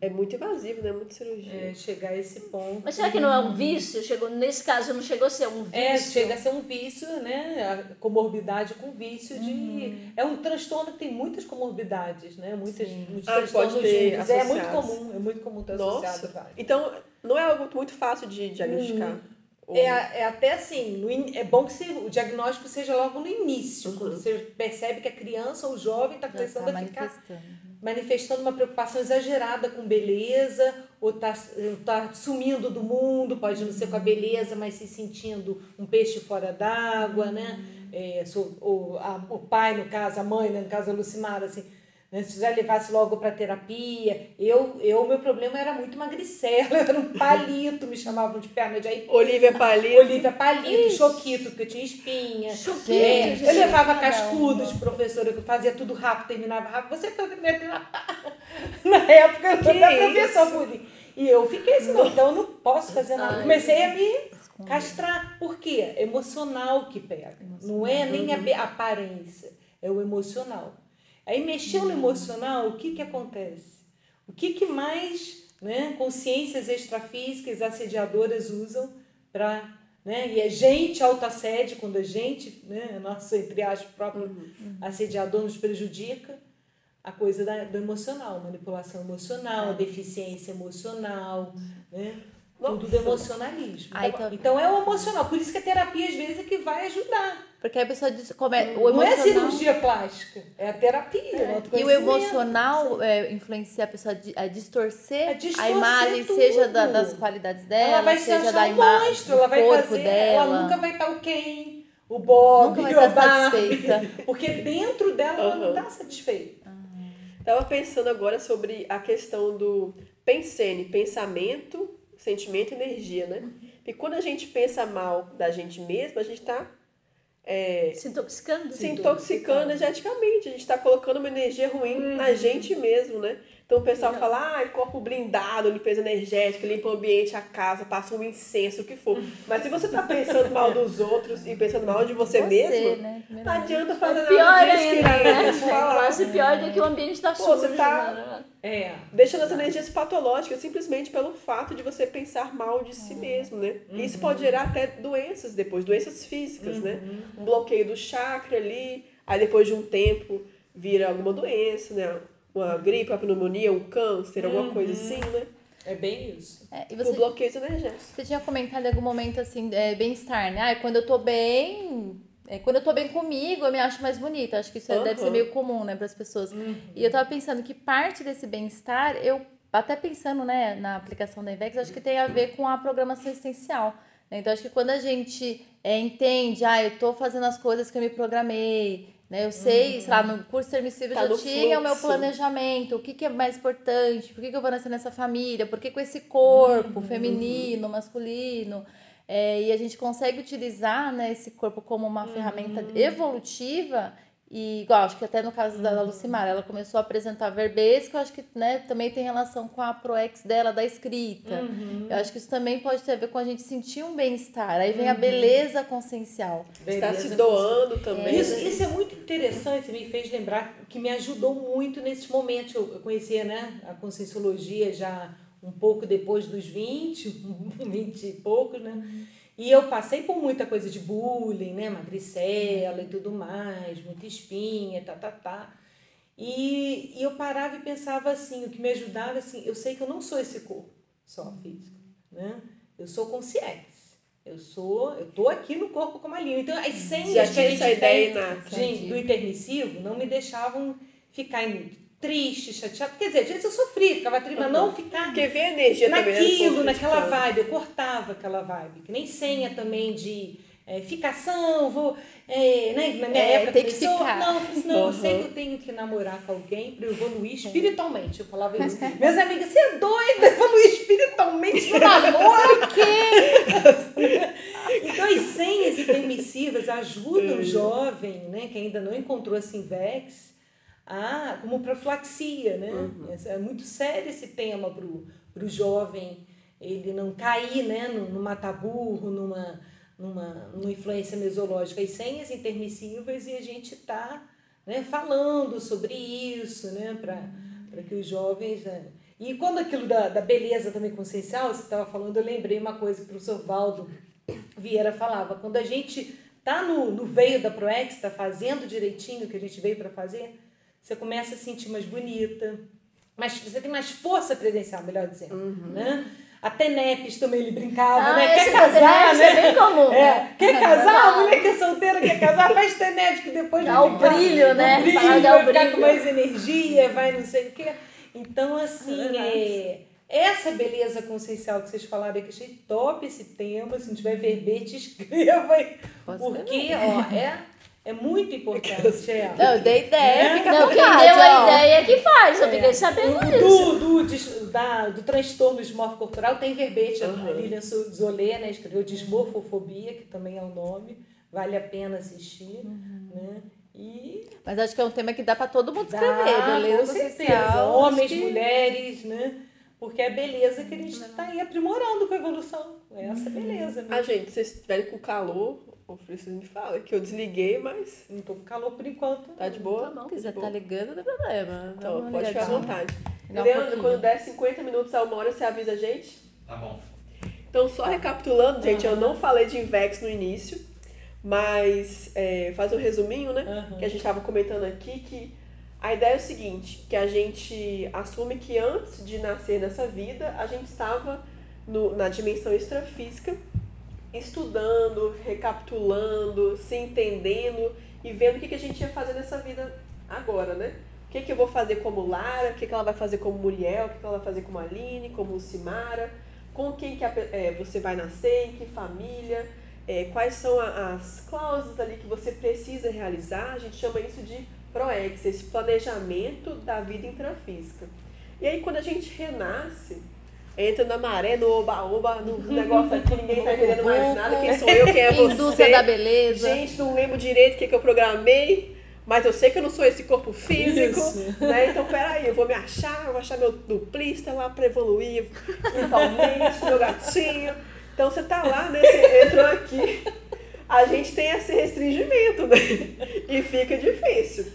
É muito invasivo, né? Muito cirurgia. Chegar a esse ponto. Mas será que não é um vício? Nesse caso não chegou a ser um vício? Chega a ser um vício, né? A comorbidade com vício de... É um transtorno que tem muitas comorbidades, né? Muitos transtornos pode ter juntos. É muito associados. comum, é muito comum ter Nossa. associado vários. Então, não é algo muito fácil de diagnosticar. Ou- É até assim, é bom que o diagnóstico seja logo no início, quando você percebe que a criança ou o jovem está começando a ficar manifestando uma preocupação exagerada com beleza, ou tá sumindo do mundo, pode não ser com a beleza, mas se sentindo um peixe fora d'água, né? O pai, no caso, a mãe, né? No caso a Lucimara, assim, né? Se já levasse logo para terapia. Meu problema era muito magricela, eu era um palito, me chamavam de perna de aipim. Olivia Palito. Olivia Palito, Choquito, porque eu tinha espinha. Choquito, Eu levava cascudo de professora, que eu fazia tudo rápido, terminava rápido. Você foi a primeira na época, eu fui da professora bullying. E eu fiquei assim, então eu não posso fazer nada. Comecei a me castrar. Por quê? Emocional que pega. Não é nem a aparência, é o emocional. Aí mexeu no emocional, o que acontece? O que mais, né, consciências extrafísicas assediadoras usam para, né, e a gente autoassede, quando a gente, né, nosso, entre aspas, próprio assediador nos prejudica, a coisa do emocional, manipulação emocional, deficiência emocional, né? Tudo do emocionalismo. Então é o emocional. Por isso que a terapia, às vezes, é que vai ajudar. Porque a pessoa diz, o Não emocional... é cirurgia plástica, é a terapia. E o emocional influencia a pessoa a distorcer a imagem, tudo. seja das qualidades dela, Ela vai se seja achar da imagem, monstro, ela vai corpo fazer, dela. ela nunca vai estar o Ken, o Bob, Nunca vai o estar Barbie, satisfeita. porque dentro dela ela não está satisfeita. Tava pensando agora sobre a questão do pensene, pensamento, sentimento e energia, né? E quando a gente pensa mal da gente mesma, a gente tá Se intoxicando? se intoxicando energeticamente. A gente tá colocando uma energia ruim na gente mesmo, né? Então o pessoal fala, corpo blindado, limpeza energética, limpa o ambiente, a casa, passa um incenso, o que for. Mas se você tá pensando mal dos outros e pensando mal de você mesmo, né? não adianta fazer Pior nada disso, ainda, querida. né? Deixa eu falar. Quase pior do que o ambiente tá Pô, sujo. você tá- né? Deixando as energias patológicas simplesmente pelo fato de você pensar mal de si mesmo, né? Isso pode gerar até doenças depois, doenças físicas, né? Um bloqueio do chakra ali, aí depois de um tempo vira alguma doença, né? Uma gripe, uma pneumonia, um câncer, alguma coisa assim, né? É bem isso. E Por você, bloqueios energéticos. você tinha comentado em algum momento assim, bem-estar, né? Quando eu tô bem... quando eu tô bem comigo, eu me acho mais bonita. Acho que isso deve ser meio comum, né, para as pessoas. E eu tava pensando que parte desse bem-estar, eu até pensando, né, na aplicação da Invex, acho que tem a ver com a programação existencial. Então, acho que quando a gente entende, eu tô fazendo as coisas que eu me programei, né? Eu sei, sei lá, no curso permissivo Tá eu no já tinha o meu fluxo. planejamento, o que é mais importante, por que eu vou nascer nessa família, por que com esse corpo feminino, masculino. E a gente consegue utilizar, né, esse corpo como uma ferramenta evolutiva E igual, acho que até no caso da Lucimara, ela começou a apresentar verbês, que eu acho que, né, também tem relação com a ProEx dela, da escrita. Eu acho que isso também pode ter a ver com a gente sentir um bem-estar. Aí vem a beleza consciencial. Está se doando também. Isso é muito interessante, me fez lembrar que me ajudou muito nesses momentos. Eu conhecia, né, a Conscienciologia já um pouco depois dos 20 e poucos, né? E eu passei por muita coisa de bullying, né? Magricela e tudo mais, muita espinha, E eu parava e pensava assim, o que me ajudava, assim, eu sei que eu não sou esse corpo só físico, né? Eu sou consciência. Eu tô aqui no corpo como a Lina. Então, as senhas que a gente tem do intermissivo não me deixavam ficar triste, chateado. Quer dizer, às vezes eu sofria, ficava triste, mas não ficar porque vê a energia naquilo, naquela vibe. Eu cortava aquela vibe. Que nem senha também de ficação, vou... né? Na minha época, tem que ficar. Não, eu sei que eu tenho que namorar com alguém para evoluir espiritualmente. Eu falava isso. Minhas amigas, você é doida? Evoluir espiritualmente no namoro? O quê? Então, as senhas intermissivas ajudam o jovem, né, que ainda não encontrou a Sinvex, como profilaxia, né? É muito sério esse tema pro jovem, ele não cair, né, num mataburro, numa influência mesológica. As senhas intermissivas, e a gente está, né, falando sobre isso, né, para que os jovens... Né? E quando aquilo da beleza também consciencial, você estava falando, eu lembrei uma coisa que o professor Valdo Vieira falava, quando a gente está no veio da ProEx, está fazendo direitinho o que a gente veio para fazer, você começa a se sentir mais bonita, você tem mais força presencial, melhor dizendo, né? Até Nepes também ele brincava, né? Quer casar, né? É bem comum. Quer casar? A mulher que é solteira quer casar, faz Tenepes, que depois dá o brilho, né? Vai ficar com mais energia, vai não sei o quê. Então, assim, essa beleza consciencial que vocês falaram aí, que achei top esse tema. Se não tiver verbete, escreva aí. Porque, é muito importante. Não, eu dei ideia, fica à vontade. Quem deu a ideia é que faz, eu fiquei sabendo isso. Do transtorno dismorfo-corporal tem verbete, a Lilian Zolé, né, escreveu Dismorfofobia, que também é o nome, vale a pena assistir, né? Mas acho que é um tema que dá para todo mundo escrever, beleza? Com certeza, homens, mulheres, né? Porque é a beleza que a gente está aí aprimorando com a evolução, essa beleza. Né? Gente, se vocês estiverem com calor, o Francisco me fala que eu desliguei, mas não tô com calor por enquanto. Tá de boa? Se quiser tá ligando, não tem problema. Então, pode ficar à vontade. Leandro, quando der 50 minutos a 1 hora, você avisa a gente? Tá bom. Então, só recapitulando, gente, eu não falei de Invex no início, mas fazer um resuminho, né? Que a gente estava comentando aqui, que a ideia é o seguinte, que a gente assume que antes de nascer nessa vida, a gente estava na dimensão extrafísica, estudando, recapitulando, se entendendo e vendo o que a gente ia fazer nessa vida agora, né? O que eu vou fazer como Lara, o que ela vai fazer como Muriel, o que ela vai fazer como Aline, como Lucimara, com quem que você vai nascer, em que família, quais são as cláusulas ali que você precisa realizar. A gente chama isso de ProEx, esse planejamento da vida intrafísica. E aí quando a gente renasce, entra na maré, no oba-oba, no negócio aqui, ninguém tá entendendo mais nada, quem sou eu, quem é você. Indústria da beleza. Gente, não lembro direito o que eu programei, mas eu sei que eu não sou esse corpo físico, né? Então, peraí, eu vou achar meu duplista lá pra evoluir mentalmente, meu gatinho. Então, você tá lá, né? Você entrou aqui, a gente tem esse restringimento, né? E fica difícil.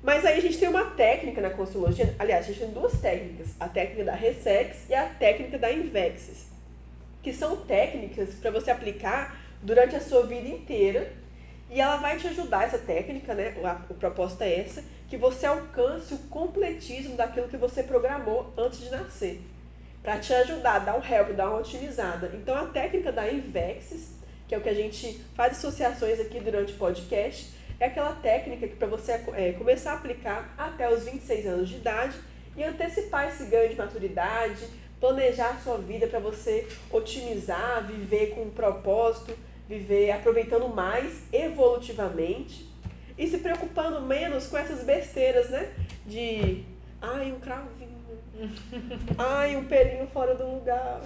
Mas aí a gente tem uma técnica na Conscienciologia, aliás, a gente tem duas técnicas, a técnica da Resex e a técnica da Invexis, que são técnicas para você aplicar durante a sua vida inteira, e ela vai te ajudar, essa técnica, né, a proposta é essa, que você alcance o completismo daquilo que você programou antes de nascer, para te ajudar, dar um help, dar uma otimizada. Então a técnica da Invexis, que é o que a gente faz associações aqui durante o podcast, é aquela técnica que para você começar a aplicar até os 26 anos de idade e antecipar esse ganho de maturidade, planejar a sua vida para você otimizar, viver com um propósito, viver aproveitando mais evolutivamente e se preocupando menos com essas besteiras, né? De, um cravinho, um pelinho fora do lugar,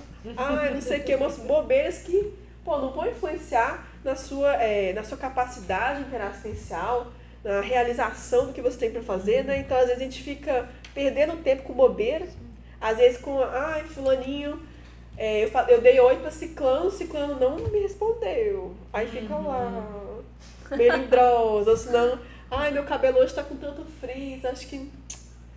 não sei o que, umas bobeiras que não vão influenciar na sua capacidade interassistencial, na realização do que você tem para fazer, né? Então, às vezes, a gente fica perdendo tempo com bobeira. Às vezes, com, fulaninho, eu dei oi para ciclano não me respondeu. Aí fica lá, melindrosa, ou senão, meu cabelo hoje tá com tanto frizz, acho que,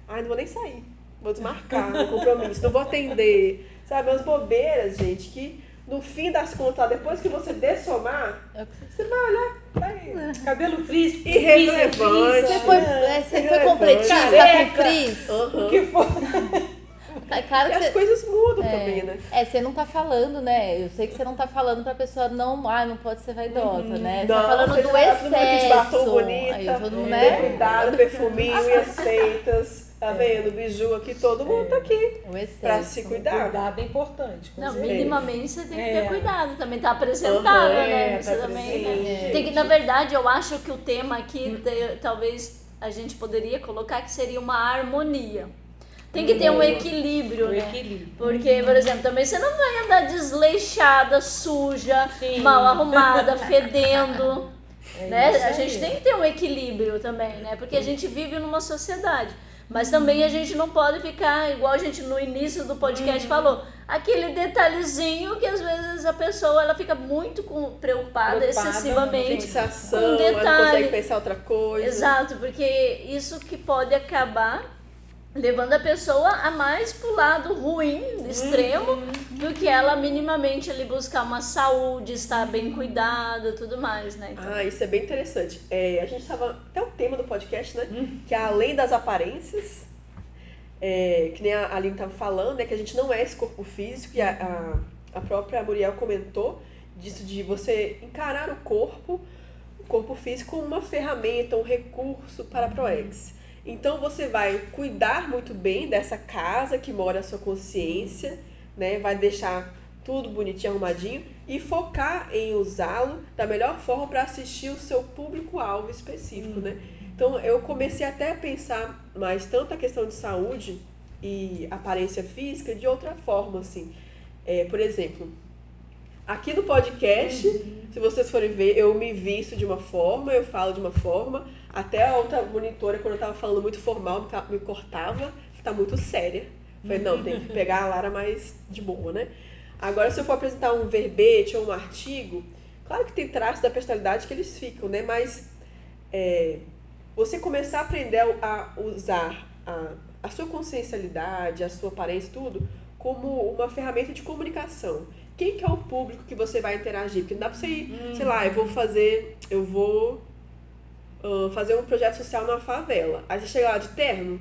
não vou nem sair. Vou desmarcar o compromisso, não vou atender. Sabe, umas bobeiras, gente, que no fim das contas, depois que você dessomar, você vai olhar, cabelo frizz, irrelevante. Você foi completista com frizz? O que for. Claro que as coisas mudam também, né? Você não tá falando, né? Eu sei que você não tá falando pra pessoa não pode ser vaidosa, né? Você Não, tá falando do excesso. De batom bonita, aí, todo mundo, né? cuidado, perfuminho, unhas feitas, tá vendo? Biju aqui, todo mundo tá aqui pra se cuidar. Cuidado é importante. Não, minimamente você tem que ter cuidado, também tá apresentável, né? Você também tem que, na verdade, eu acho que o tema aqui, talvez a gente poderia colocar que seria uma harmonia. Tem que ter um equilíbrio, né? Porque, por exemplo, também você não vai andar desleixada, suja, mal arrumada, fedendo, né? A gente tem que ter um equilíbrio também, né? Porque a gente vive numa sociedade. Mas também a gente não pode ficar, igual a gente no início do podcast falou, aquele detalhezinho que às vezes a pessoa ela fica muito preocupada excessivamente. Fixação, com um detalhe. ela não consegue pensar outra coisa. Exato, porque isso que pode acabar levando a pessoa a mais pro lado ruim, extremo, do que ela minimamente ali buscar uma saúde, estar bem cuidada, tudo mais, né? Então... isso é bem interessante. A gente estava, até o tema do podcast, né? Que é além das aparências, que nem a Aline estava falando, né? Que a gente não é esse corpo físico, e a própria Muriel comentou disso, de você encarar o corpo físico como uma ferramenta, um recurso para a ProEx. Então, você vai cuidar muito bem dessa casa que mora a sua consciência, né? Vai deixar tudo bonitinho, arrumadinho e focar em usá-lo da melhor forma para assistir o seu público-alvo específico, né? Então, eu comecei até a pensar mais tanto a questão de saúde e aparência física de outra forma, assim. Por exemplo, aqui no podcast, se vocês forem ver, eu me visto de uma forma, eu falo de uma forma. Até a outra monitora, quando eu tava falando muito formal, me cortava, tá muito séria. Falei, não, tem que pegar a Lara mais de boa, né? Agora, se eu for apresentar um verbete ou um artigo, claro que tem traços da personalidade que eles ficam, né? Mas você começar a aprender a usar a sua consciencialidade, a sua aparência, tudo, como uma ferramenta de comunicação. Quem que é o público que você vai interagir? Porque não dá pra você ir, sei lá, eu vou fazer um projeto social numa favela. Aí você chega lá de terno.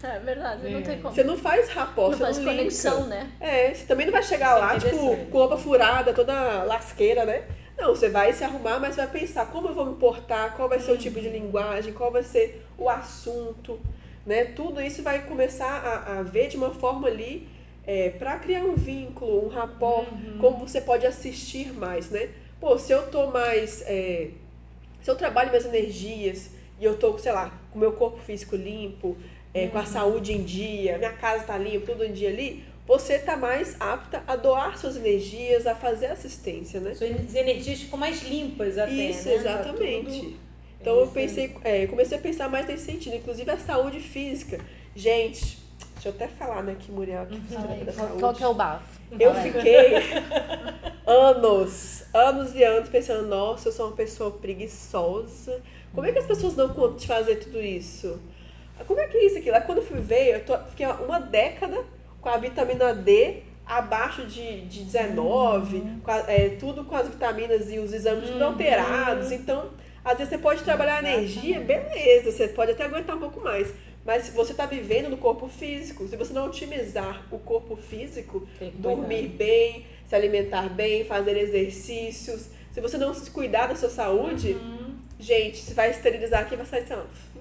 É verdade, não tem como. Você não faz rapport, não faz conexão, né? Você também não vai chegar lá, tipo, com roupa furada, toda lasqueira, né? Não, você vai se arrumar, mas vai pensar como eu vou me portar, qual vai ser o tipo de linguagem, qual vai ser o assunto, né? Tudo isso vai começar a ver de uma forma ali para criar um vínculo, um rapport, como você pode assistir mais, né? Pô, se eu tô mais... se eu trabalho minhas energias e eu tô, sei lá, com o meu corpo físico limpo, com a saúde em dia, minha casa tá limpa, tudo em dia ali, você tá mais apta a doar suas energias, a fazer assistência, né? Suas energias ficam mais limpas até, isso, né? Exatamente. Então eu comecei a pensar mais nesse sentido, inclusive a saúde física. Gente, deixa eu até falar, né, que Muriel aqui da saúde. Qual que é o bafo? Eu fiquei anos e anos pensando, nossa, eu sou uma pessoa preguiçosa. Como é que as pessoas dão conta de fazer tudo isso? Como é que é isso aqui? Lá quando eu fui ver, fiquei uma década com a vitamina D abaixo de 19, tudo com as vitaminas e os exames tudo alterados. Então, às vezes você pode trabalhar a energia, beleza, você pode até aguentar um pouco mais. Mas se você está vivendo no corpo físico, se você não otimizar o corpo físico, dormir bem, se alimentar bem, fazer exercícios, se você não se cuidar da sua saúde, gente, você vai esterilizar aqui e vai sair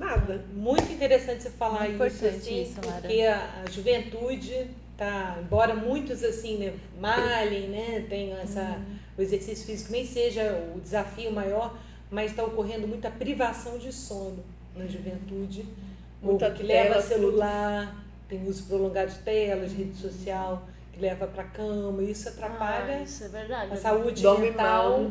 nada. Muito interessante você falar isso, assim, porque a juventude tá, embora muitos assim, né, malhem, né, tenham o exercício físico nem seja o desafio maior, mas está ocorrendo muita privação de sono na juventude. Muita que leva celular, tem uso prolongado de telas, rede social, que leva para cama, isso atrapalha isso é verdade, a saúde dorme mental. mal.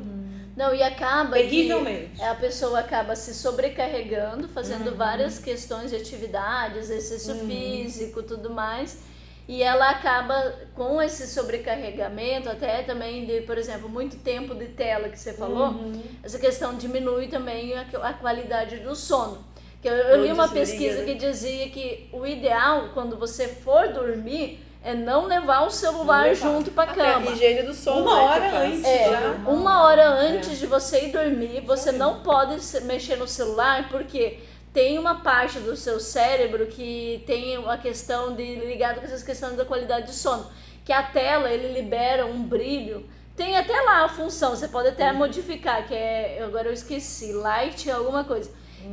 Não, e acaba Terrivelmente. que a pessoa acaba se sobrecarregando, fazendo várias questões de atividades, exercício físico, tudo mais. E ela acaba com esse sobrecarregamento, até também de, por exemplo, muito tempo de tela que você falou, essa questão diminui também a qualidade do sono. Eu li uma pesquisa que dizia que o ideal, quando você for dormir, é não levar o celular junto pra cama. A higiene do sono. Uma hora antes já. Uma hora antes de você ir dormir, você não pode mexer no celular, porque tem uma parte do seu cérebro que tem uma questão ligada com essas questões da qualidade de sono. Que a tela, ele libera um brilho. Tem até lá a função, você pode até modificar, que agora eu esqueci, light alguma coisa.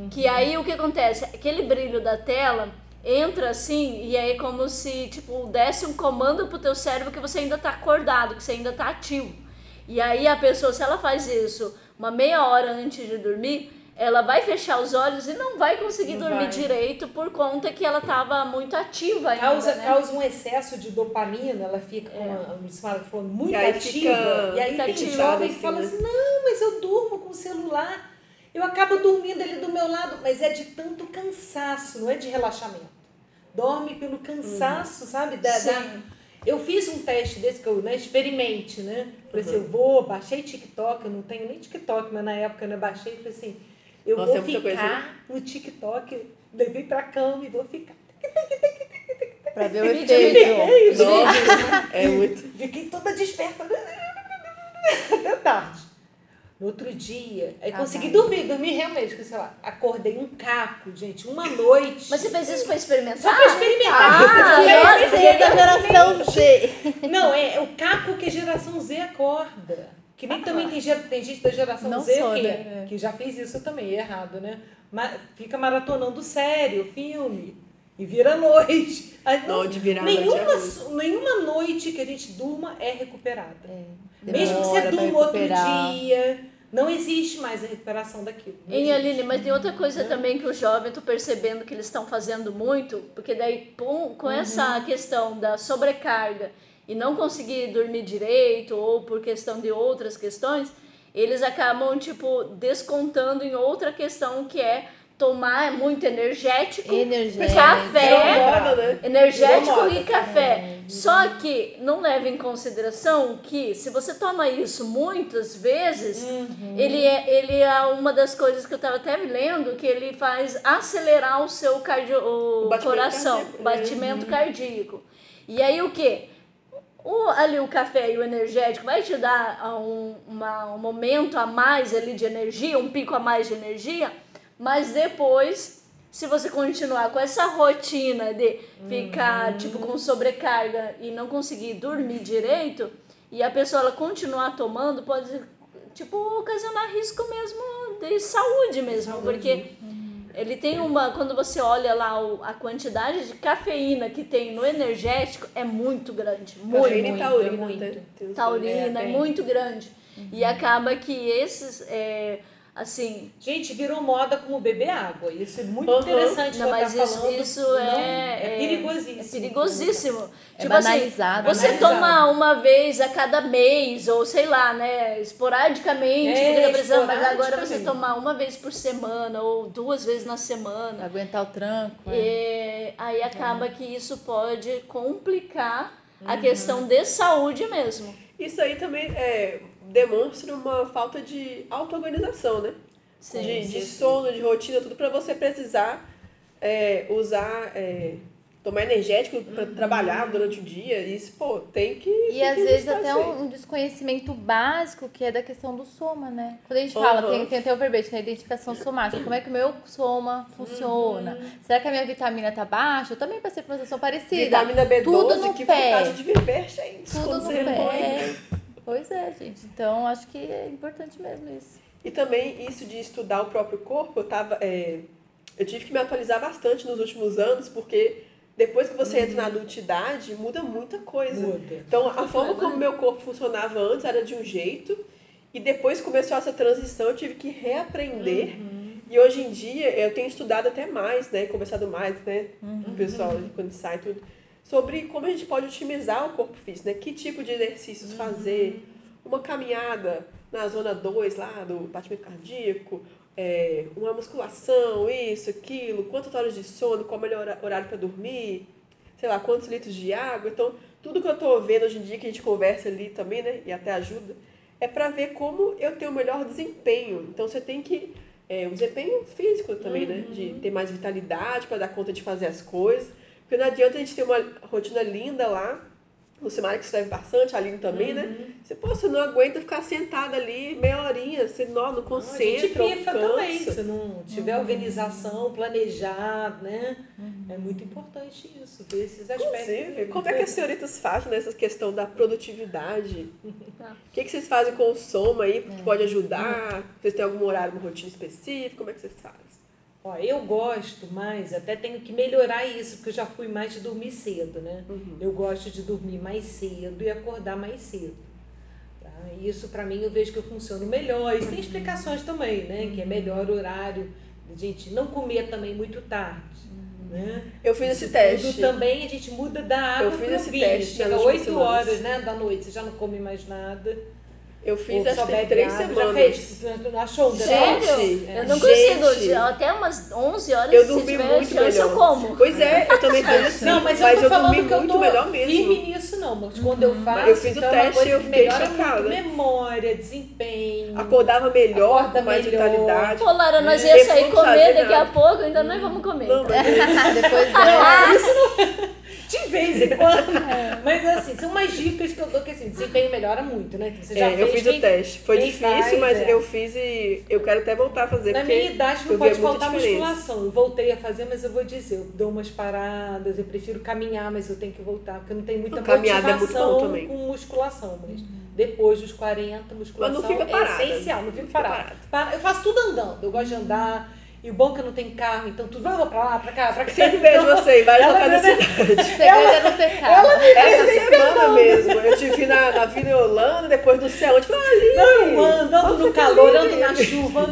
Que aí o que acontece? Aquele brilho da tela entra assim, e aí é como se tipo desse um comando pro teu cérebro que você ainda tá acordado, que você ainda tá ativo. E aí a pessoa, se ela faz isso uma meia hora antes de dormir, ela vai fechar os olhos e não vai conseguir dormir direito por conta que ela tava muito ativa ainda, causa um excesso de dopamina, ela fica muito ativa. E aí tem jovem que fala assim, não, mas eu durmo com o celular. Eu acabo dormindo ali do meu lado, mas é de tanto cansaço, não é de relaxamento. Dorme pelo cansaço, sabe? Eu fiz um teste desse que eu experimente, né? Falei assim, baixei TikTok, eu não tenho nem TikTok, mas na época eu baixei e falei assim, eu vou ficar no TikTok, levei pra cama e vou ficar. Pra ver o efeito. É muito. Fiquei toda desperta até tarde. No outro dia, aí consegui dormir realmente, porque, sei lá, acordei um caco, gente, uma noite. Mas você fez isso pra experimentar? Só pra experimentar. Você é da geração Z. Não, é o caco que a geração Z acorda. Que nem também tem gente da geração Z que já fez isso também, errado, né? Fica maratonando série, filme, e vira noite. Não, de virar nenhuma noite que a gente durma é recuperada. Mesmo que você durma outro dia, não existe mais a recuperação daquilo. Hein, Aline, mas tem outra coisa também que os jovens, eu tô percebendo que eles estão fazendo muito, porque daí com essa questão da sobrecarga e não conseguir dormir direito, ou por questão de outras questões, eles acabam, tipo, descontando em outra questão que é tomar muito energético, café, energético e café. Só que não leva em consideração que se você toma isso muitas vezes, ele é uma das coisas que eu estava até lendo, que ele faz acelerar o seu coração, batimento cardíaco. E aí o quê? O café e o energético vai te dar um momento a mais ali de energia, um pico a mais de energia, mas depois, se você continuar com essa rotina de ficar tipo com sobrecarga e não conseguir dormir direito, e a pessoa ela continuar tomando, pode tipo ocasionar risco mesmo de saúde mesmo, porque ele tem quando você olha lá a quantidade de cafeína que tem no energético é muito grande, cafeína e taurina, taurina é muito grande. E acaba que esses assim, gente, virou moda como beber água. Isso é muito interessante. Não, mas isso é perigosíssimo. É perigosíssimo. É tipo banalizado, assim, você toma uma vez a cada mês, ou sei lá, né? Esporadicamente, porque tá precisando, mas agora você tomar uma vez por semana, ou 2 vezes na semana. Pra aguentar o tranco. Aí acaba que isso pode complicar a questão de saúde mesmo. Isso aí também demonstra uma falta de auto-organização, né? Sim, de sono, de rotina, tudo para você precisar usar, tomar energético para trabalhar durante o dia. Isso, tem que... E às vezes até um desconhecimento básico que é da questão do soma, né? Quando a gente fala, tem até o verbete, né? Identificação somática. Como é que o meu soma funciona? Será que a minha vitamina tá baixa? Eu também passei por uma situação parecida. Vitamina B12, tudo no que pé. vontade de viver, gente. Tudo no pé. Pois é, gente. Então, acho que é importante mesmo isso. E também isso de estudar o próprio corpo, eu tive que me atualizar bastante nos últimos anos, porque depois que você entra na adultidade, muda muita coisa. Então, a forma como meu corpo funcionava antes era de um jeito, e depois começou essa transição, eu tive que reaprender. E hoje em dia, eu tenho estudado até mais, né? Conversado mais, né? Com o pessoal, quando sai tudo. Sobre como a gente pode otimizar o corpo físico, né? Que tipo de exercícios fazer, uma caminhada, na zona 2 lá do batimento cardíaco, uma musculação, isso, aquilo, quantas horas de sono, qual o melhor horário para dormir, sei lá, quantos litros de água. Então, tudo que eu estou vendo hoje em dia, que a gente conversa ali também, né, e até ajuda, é para ver como eu tenho o melhor desempenho. Então, você tem que... o desempenho físico também, né, de ter mais vitalidade para dar conta de fazer as coisas. Porque não adianta a gente ter uma rotina linda lá. O Lucimara que escreve bastante, a Aline também, né? Você não aguenta ficar sentada ali meia horinha, você não concentra, a gente pifa cansa. também, se não tiver organização, planejar, né? É muito importante isso, ver esses aspectos. Inclusive, como é que as senhoritas fazem nessa questão da produtividade? O que vocês fazem com o Soma aí, que pode ajudar? Vocês têm algum horário, uma rotina específica? Como é que vocês fazem? Ó, eu gosto mais, até tenho que melhorar isso, porque eu já fui mais de dormir cedo, né? Eu gosto de dormir mais cedo e acordar mais cedo. Tá? Isso, pra mim, eu vejo que eu funciono melhor. Isso tem explicações também, né? Que é melhor horário, a gente não comer também muito tarde. Né? Eu fiz esse teste. Tudo também a gente muda da água pro vinho. Teste chega 8 horas, né, da noite, você já não come mais nada. Eu fiz acho que tem 3 semanas. semanas. Já fez? Achou? Sério? Eu não consigo. Até umas 11 horas, eu dormi muito chance, melhor. eu como. Pois é, eu também fiz assim. Não, mas eu tô falando que eu tô melhor mesmo. firme nisso, não. Mas quando eu faço, eu fiz o teste e eu fiquei melhora chocada. muito memória, desempenho. Acordava melhor, Acorda com mais melhor. vitalidade. Pô, Lara, nós ia sair Depois comer daqui nada. a pouco, ainda nós vamos comer. Não, mas Depois Isso não... De vez em quando. Mas assim, são umas dicas que eu dou que assim, desempenho melhora muito, né? Você já eu fez, fiz o teste. Foi quem difícil, faz, mas eu fiz e eu quero até voltar a fazer. Na minha idade não eu pode vi muita faltar diferença. musculação. Eu voltei a fazer, mas eu vou dizer, eu dou umas paradas, eu prefiro caminhar, mas eu tenho que voltar, porque eu não tenho muita Caminhada é muito bom motivação também. com musculação. Mas depois dos 40, musculação Mas não fica parada. é essencial, não fico parada. Eu faço tudo andando, eu gosto de andar. E o bom é que eu não tenho carro, então tudo vai pra lá, pra cá, pra cá. Sempre vejo você em vários locais da cidade. Segredo é não ter carro. Essa semana mesmo, eu te vi na Vila Holanda, depois do céu, onde falei, ali. Não, ando no calor, ando na chuva,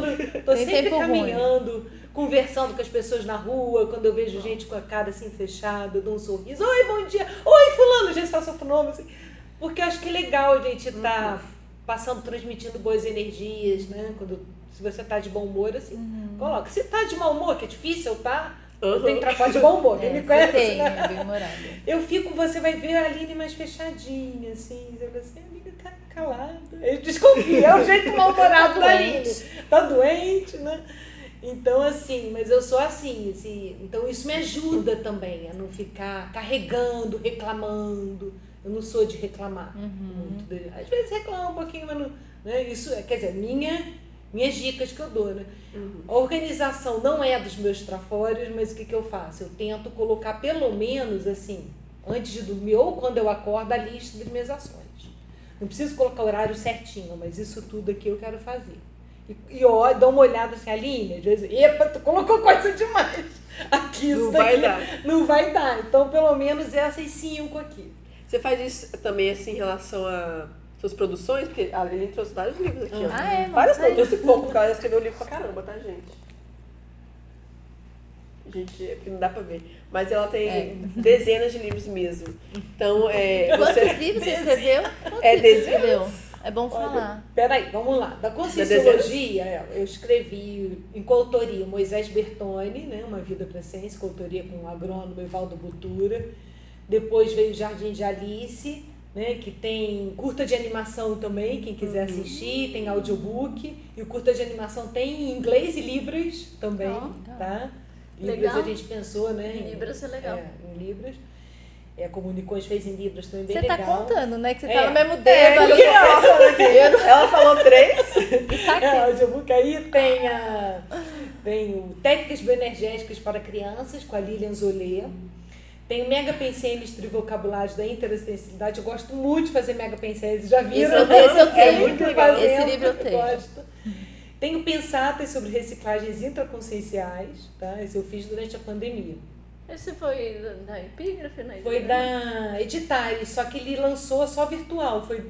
tô Tem sempre tempo caminhando, conversando com as pessoas na rua, quando eu vejo gente com a cara assim fechada, eu dou um sorriso, oi, bom dia, oi, fulano, a gente faz outro nome, assim, porque eu acho que é legal a gente estar passando, transmitindo boas energias, né, se você tá de bom humor, assim, coloca, se tá de mau humor, que é difícil, tá? Eu tenho que trabalhar de bom humor, quem me conhece, tem, né? é bem humorado. Eu fico, você vai ver a Aline mais fechadinha, assim, você vai assim, a Aline tá calada. Eu desconfio, é o jeito mal-humorado da Aline. Tá doente, né? Então, assim, mas eu sou assim, então isso me ajuda também a não ficar carregando, reclamando. Eu não sou de reclamar muito. Às vezes reclamo um pouquinho, mas não, né? Isso, quer dizer, minhas dicas que eu dou, né? A organização não é dos meus trafórios, mas o que eu faço? Eu tento colocar pelo menos, assim, antes de dormir ou quando eu acordo, a lista das minhas ações. Não preciso colocar o horário certinho, mas isso tudo aqui eu quero fazer. E ó, dou uma olhada assim, Aline, às vezes, epa, tu colocou coisa demais aqui, isso Não daqui vai dar. não vai dar. Então, pelo menos essas 5 aqui. Você faz isso também, assim, em relação a suas produções? Porque a Aline trouxe vários livros aqui, ó. Ah, é? Várias não, Mas trouxe pouco, porque ela escreveu livro pra caramba, tá, gente? Gente, é porque não dá pra ver. Mas ela tem dezenas de livros mesmo. Então, Quantos livros você escreveu? Quantos É livros você dezenas. escreveu? É bom falar. Peraí, vamos lá. Da Conscienciologia, eu escrevi em coautoria Moisés Bertoni, né, Uma Vida para a Ciência, coautoria com o agrônomo Evaldo Butura. Depois veio o Jardim de Alice, né, que tem curta de animação também, quem quiser assistir, tem audiobook. E o curta de animação tem em inglês e Libras também, tá? Libras Legal. a gente pensou, né? Libras é legal. Em Libras. A Comunicões fez em Libras também, bem Você legal. tá contando, né? Que você É. tá no mesmo dedo ali, ó. Ela falou 3. O audiobook aí tem o Técnicas Bioenergéticas para Crianças, com a Lilian Zolê. Tem o Mega PCMs Trivocabulários da Interassistencialidade. Eu gosto muito de fazer Mega PCMs, já viram? Esse eu tenho. É muito legal. Esse livro eu tenho. Gosto. Tem o Pensatas sobre reciclagens intraconscienciais, tá? Esse eu fiz durante a pandemia. Esse foi da Epígrafe, né? Foi da Editare, só que ele lançou só virtual, foi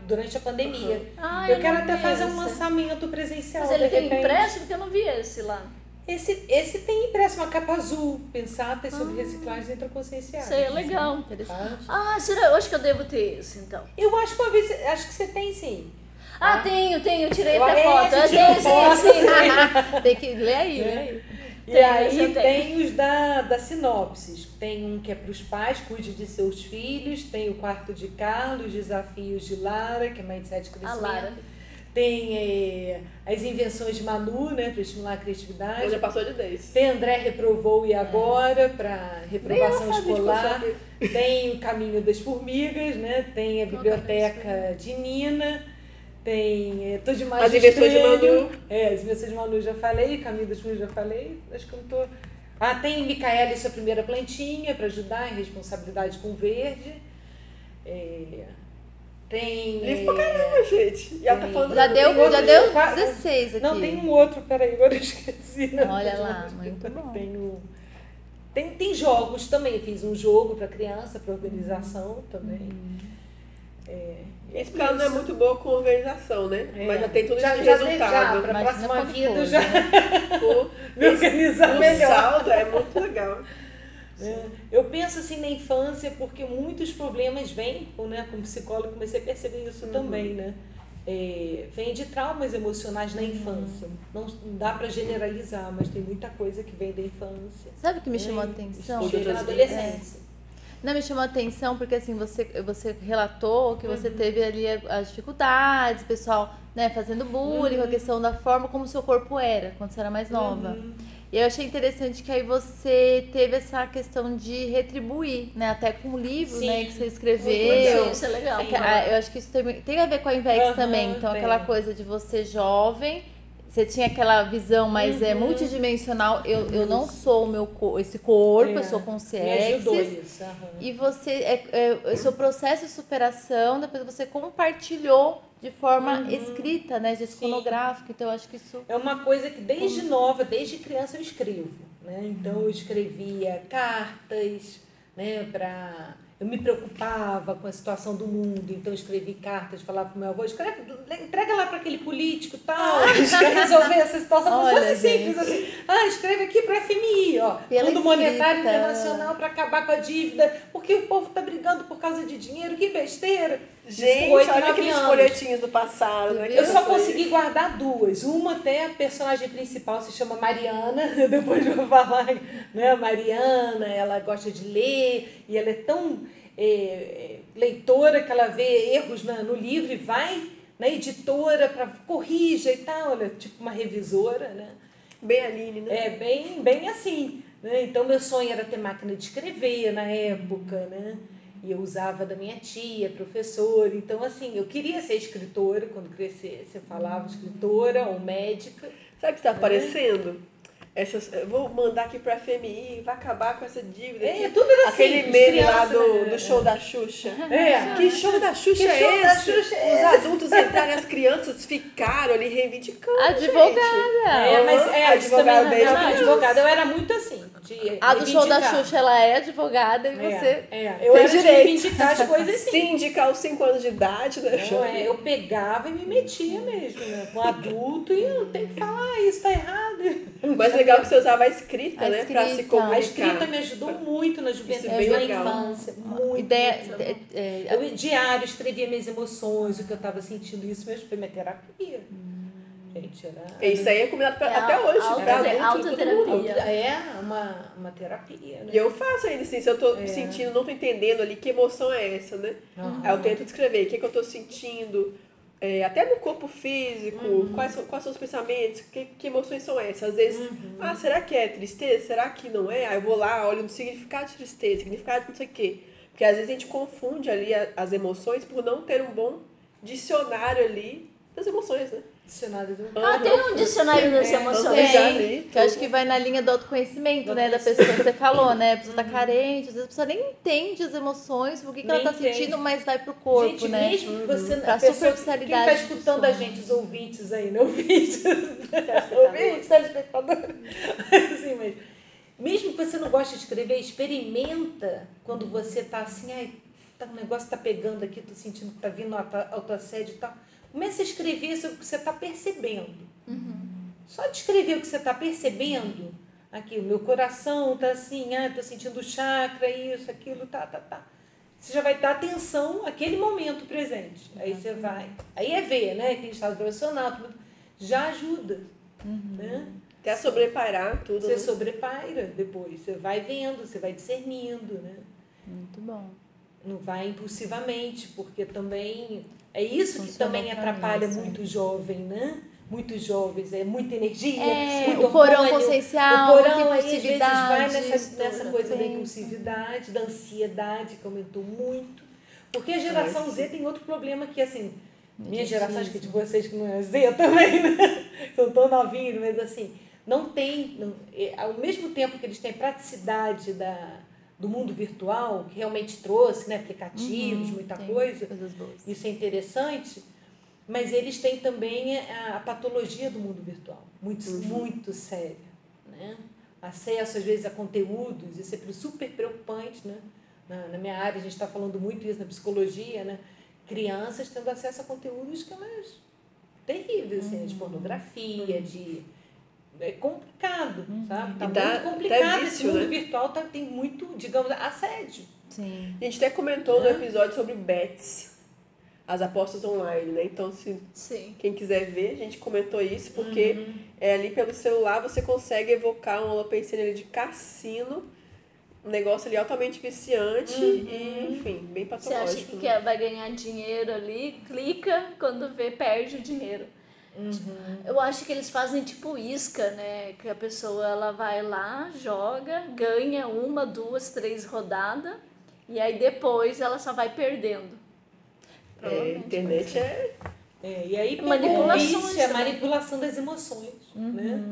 durante a pandemia. Ah, eu não quero até vi fazer esse. um lançamento presencial. Mas ele de tem repente. impresso? Porque eu não vi esse lá. Esse tem impresso, uma capa azul, Pensatas sobre reciclagens intraconscienciais. Isso aí é legal. Tá? Ah, será? Eu acho que eu devo ter esse, então. Eu acho que uma vez, acho que você tem sim. Tenho, tirei Eu até foto. você tirou foto, sim. Tem que ler aí, lê aí. E aí tem os da sinopses. Tem um que é para os pais, cuide de seus filhos. Tem o quarto de Carlos, desafios de Lara, que é Mindset A Crescimento. Lara. Tem as invenções de Manu, né, para estimular a criatividade. Já passou de 10. Tem André reprovou e agora, para reprovação escolar. Tem o Caminho das Formigas, né? Tem a biblioteca de Nina. Tem Tô Demais As invenções de Manu. As invenções de Manu já falei, Caminho das Formigas já falei. Acho que eu não tô... tem Micaela e sua primeira plantinha para ajudar em responsabilidade com o verde. Tem... Livro pra caramba, gente. E ela tá falando... Já deu 16 aqui. Não, tem um outro, peraí, agora eu esqueci. Olha lá, muito bom. Tem jogos também, fiz um jogo para criança, para organização também. Esse cara não é muito boa com organização, né? Mas já tem todo esse já resultado. Para a Imagina próxima quando vida for, já me organizar O melhor. saldo é muito legal. Eu penso assim na infância porque muitos problemas vêm, né? Como psicóloga comecei a perceber isso também, né? Vem de traumas emocionais na infância. Não dá para generalizar, mas tem muita coisa que vem da infância. Sabe o que me chamou a atenção? Chega na adolescência. Não, me chamou a atenção porque assim, você relatou que você teve ali as dificuldades, o pessoal, né, fazendo bullying, com a questão da forma como o seu corpo era quando você era mais nova. E eu achei interessante que aí você teve essa questão de retribuir, né? Até com o livro, né, que você escreveu. Isso é legal. Eu acho que isso tem a ver com a Invex também. Então, aquela coisa de você jovem, você tinha aquela visão mais multidimensional. Eu não sou esse corpo, eu sou consciência. E você, o seu processo de superação, depois você compartilhou de forma escrita, né, iconográfica. Então, eu acho que isso... É uma coisa que desde nova, desde criança eu escrevo, né? Então, eu escrevia cartas, né, eu me preocupava com a situação do mundo, então eu escrevi cartas, falava pro meu avô, entrega lá para aquele político e tal, para resolver essa situação. Como se fosse simples, assim. Escreve aqui para FMI, Fundo Monetário Internacional, para acabar com a dívida, porque o povo tá brigando por causa de dinheiro, que besteira. Gente, olha aqueles folhetinhos do passado, né? Eu só consegui guardar 2. Uma até a personagem principal se chama Mariana, depois eu vou falar, né? Mariana, ela gosta de ler e ela é tão leitora que ela vê erros no livro e vai na editora para corrija e tal, ela é tipo uma revisora, né? Bem Aline, né? Bem assim, né? Então meu sonho era ter máquina de escrever na época, né? E eu usava da minha tia, professora. Então, assim, eu queria ser escritora quando crescesse. Eu falava escritora ou médica. Sabe o que está aparecendo? Eu vou mandar aqui pra FMI, vai acabar com essa dívida. Tudo era assim. Aquele meme lá do show da Xuxa. Que show da Xuxa é esse? Os adultos entraram e as crianças ficaram ali reivindicando. Advogada! Advogada. Eu era muito assim. A do show da Xuxa, ela é advogada e você eu tem era direito. de reivindicar as coisas assim. Sindicar os 5 anos de idade, né? Eu pegava e me metia mesmo, né? Com adulto e eu tenho que falar, isso tá errado. Mas legal que você usava a escrita, né? Pra se comunicar. A escrita me ajudou muito na juventude, na infância. Muito. Eu diário escrevia minhas emoções, o que eu estava sentindo, isso mesmo foi minha terapia. Gente, isso aí é combinado até hoje. Autoterapia. É uma terapia, né? E eu faço ainda assim, se eu tô sentindo, não tô entendendo ali que emoção é essa, né? Aí eu tento descrever o que eu tô sentindo, até no corpo físico, quais são os pensamentos, que emoções são essas. Às vezes, será que é tristeza? Será que não é? Aí eu vou lá, olho no significado de tristeza, significado de não sei o quê. Porque às vezes a gente confunde ali as emoções por não ter um bom dicionário ali das emoções, né? Dicionário do... tem um dicionário das emoções. Que eu acho que vai na linha do autoconhecimento, né? Da pessoa que você falou, né? A pessoa tá carente, às vezes a pessoa nem entende as emoções, o que ela tá sentindo, mas vai pro corpo, gente, né? Mesmo você, pra superficialidade. Quem tá escutando a gente, os ouvintes aí, não ouvintes, telespectadores, assim mesmo. Mesmo que você não goste de escrever, experimenta quando você tá assim, o negócio tá pegando aqui, tô sentindo que tá vindo autoassédio e tal. Começa a escrever sobre o que você está percebendo. Só de escrever o que você está percebendo. Aqui, o meu coração está assim, estou sentindo o chakra, isso, aquilo, tá. você já vai dar atenção àquele momento presente. Aí você vai. Aí é ver, né? Tem estado profissional, tudo, já ajuda. Né? Até sobrepairar tudo. Você né? sobrepaira depois. Você vai vendo, você vai discernindo, né? Muito bom. Não vai impulsivamente, porque também é isso que Funciona também pra atrapalha mim, muito jovem, né? Muitos jovens, é muita energia, É, muito o porão hormônio, consciencial, o porão, muita aí às vezes vai impulsividade, nessa coisa da tem. impulsividade, da ansiedade, que aumentou muito. Porque a geração Z tem outro problema que, assim, minha geração, acho que de vocês que não é Z também, né? São tão novinhos, mas assim, não tem, ao mesmo tempo que eles têm praticidade do mundo virtual, que realmente trouxe, né, aplicativos, muita coisa, coisas boas. isso é interessante, mas eles têm também a patologia do mundo virtual, muito séria, né? Acesso, às vezes, a conteúdos, isso é super preocupante, né? Na minha área, a gente está falando muito isso na psicologia, né? Crianças tendo acesso a conteúdos que elas terríveis, assim, de pornografia, é complicado, sabe? Tá muito complicado. Esse mundo virtual tem muito, digamos, assédio. Sim. A gente até comentou no episódio sobre bets, as apostas online, né? Então, se quem quiser ver, a gente comentou isso, porque ali pelo celular você consegue evocar uma holopensene ali de cassino, um negócio ali altamente viciante e, enfim, bem patológico. Você acha que vai ganhar dinheiro ali, clica, quando vê, perde o dinheiro. Eu acho que eles fazem tipo isca, né? Que a pessoa ela vai lá, joga, ganha 1, 2, 3 rodadas e aí depois ela só vai perdendo. A internet e aí manipulações, a manipulação das emoções, né?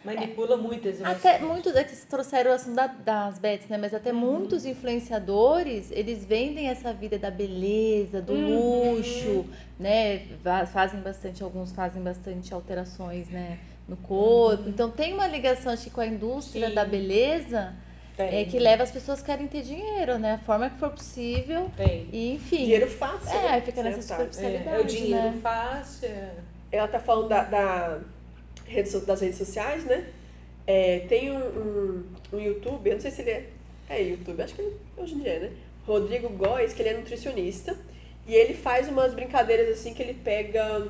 Manipula muitas emoções. Até muitos, é que trouxeram o assunto das bets, né? Mas até muitos influenciadores, eles vendem essa vida da beleza, do luxo, né? Alguns fazem bastante alterações, né? No corpo. Então tem uma ligação, acho que, com a indústria da beleza, que leva as pessoas que querem ter dinheiro, né? A forma que for possível. E, enfim. Dinheiro fácil. Aí fica nessa superficialidade. É o dinheiro né? fácil. Ela tá falando das redes sociais, né? Tem um youtuber, eu não sei se ele é youtuber, acho que ele hoje em dia é, né? Rodrigo Góes, que ele é nutricionista, e ele faz umas brincadeiras assim que ele pega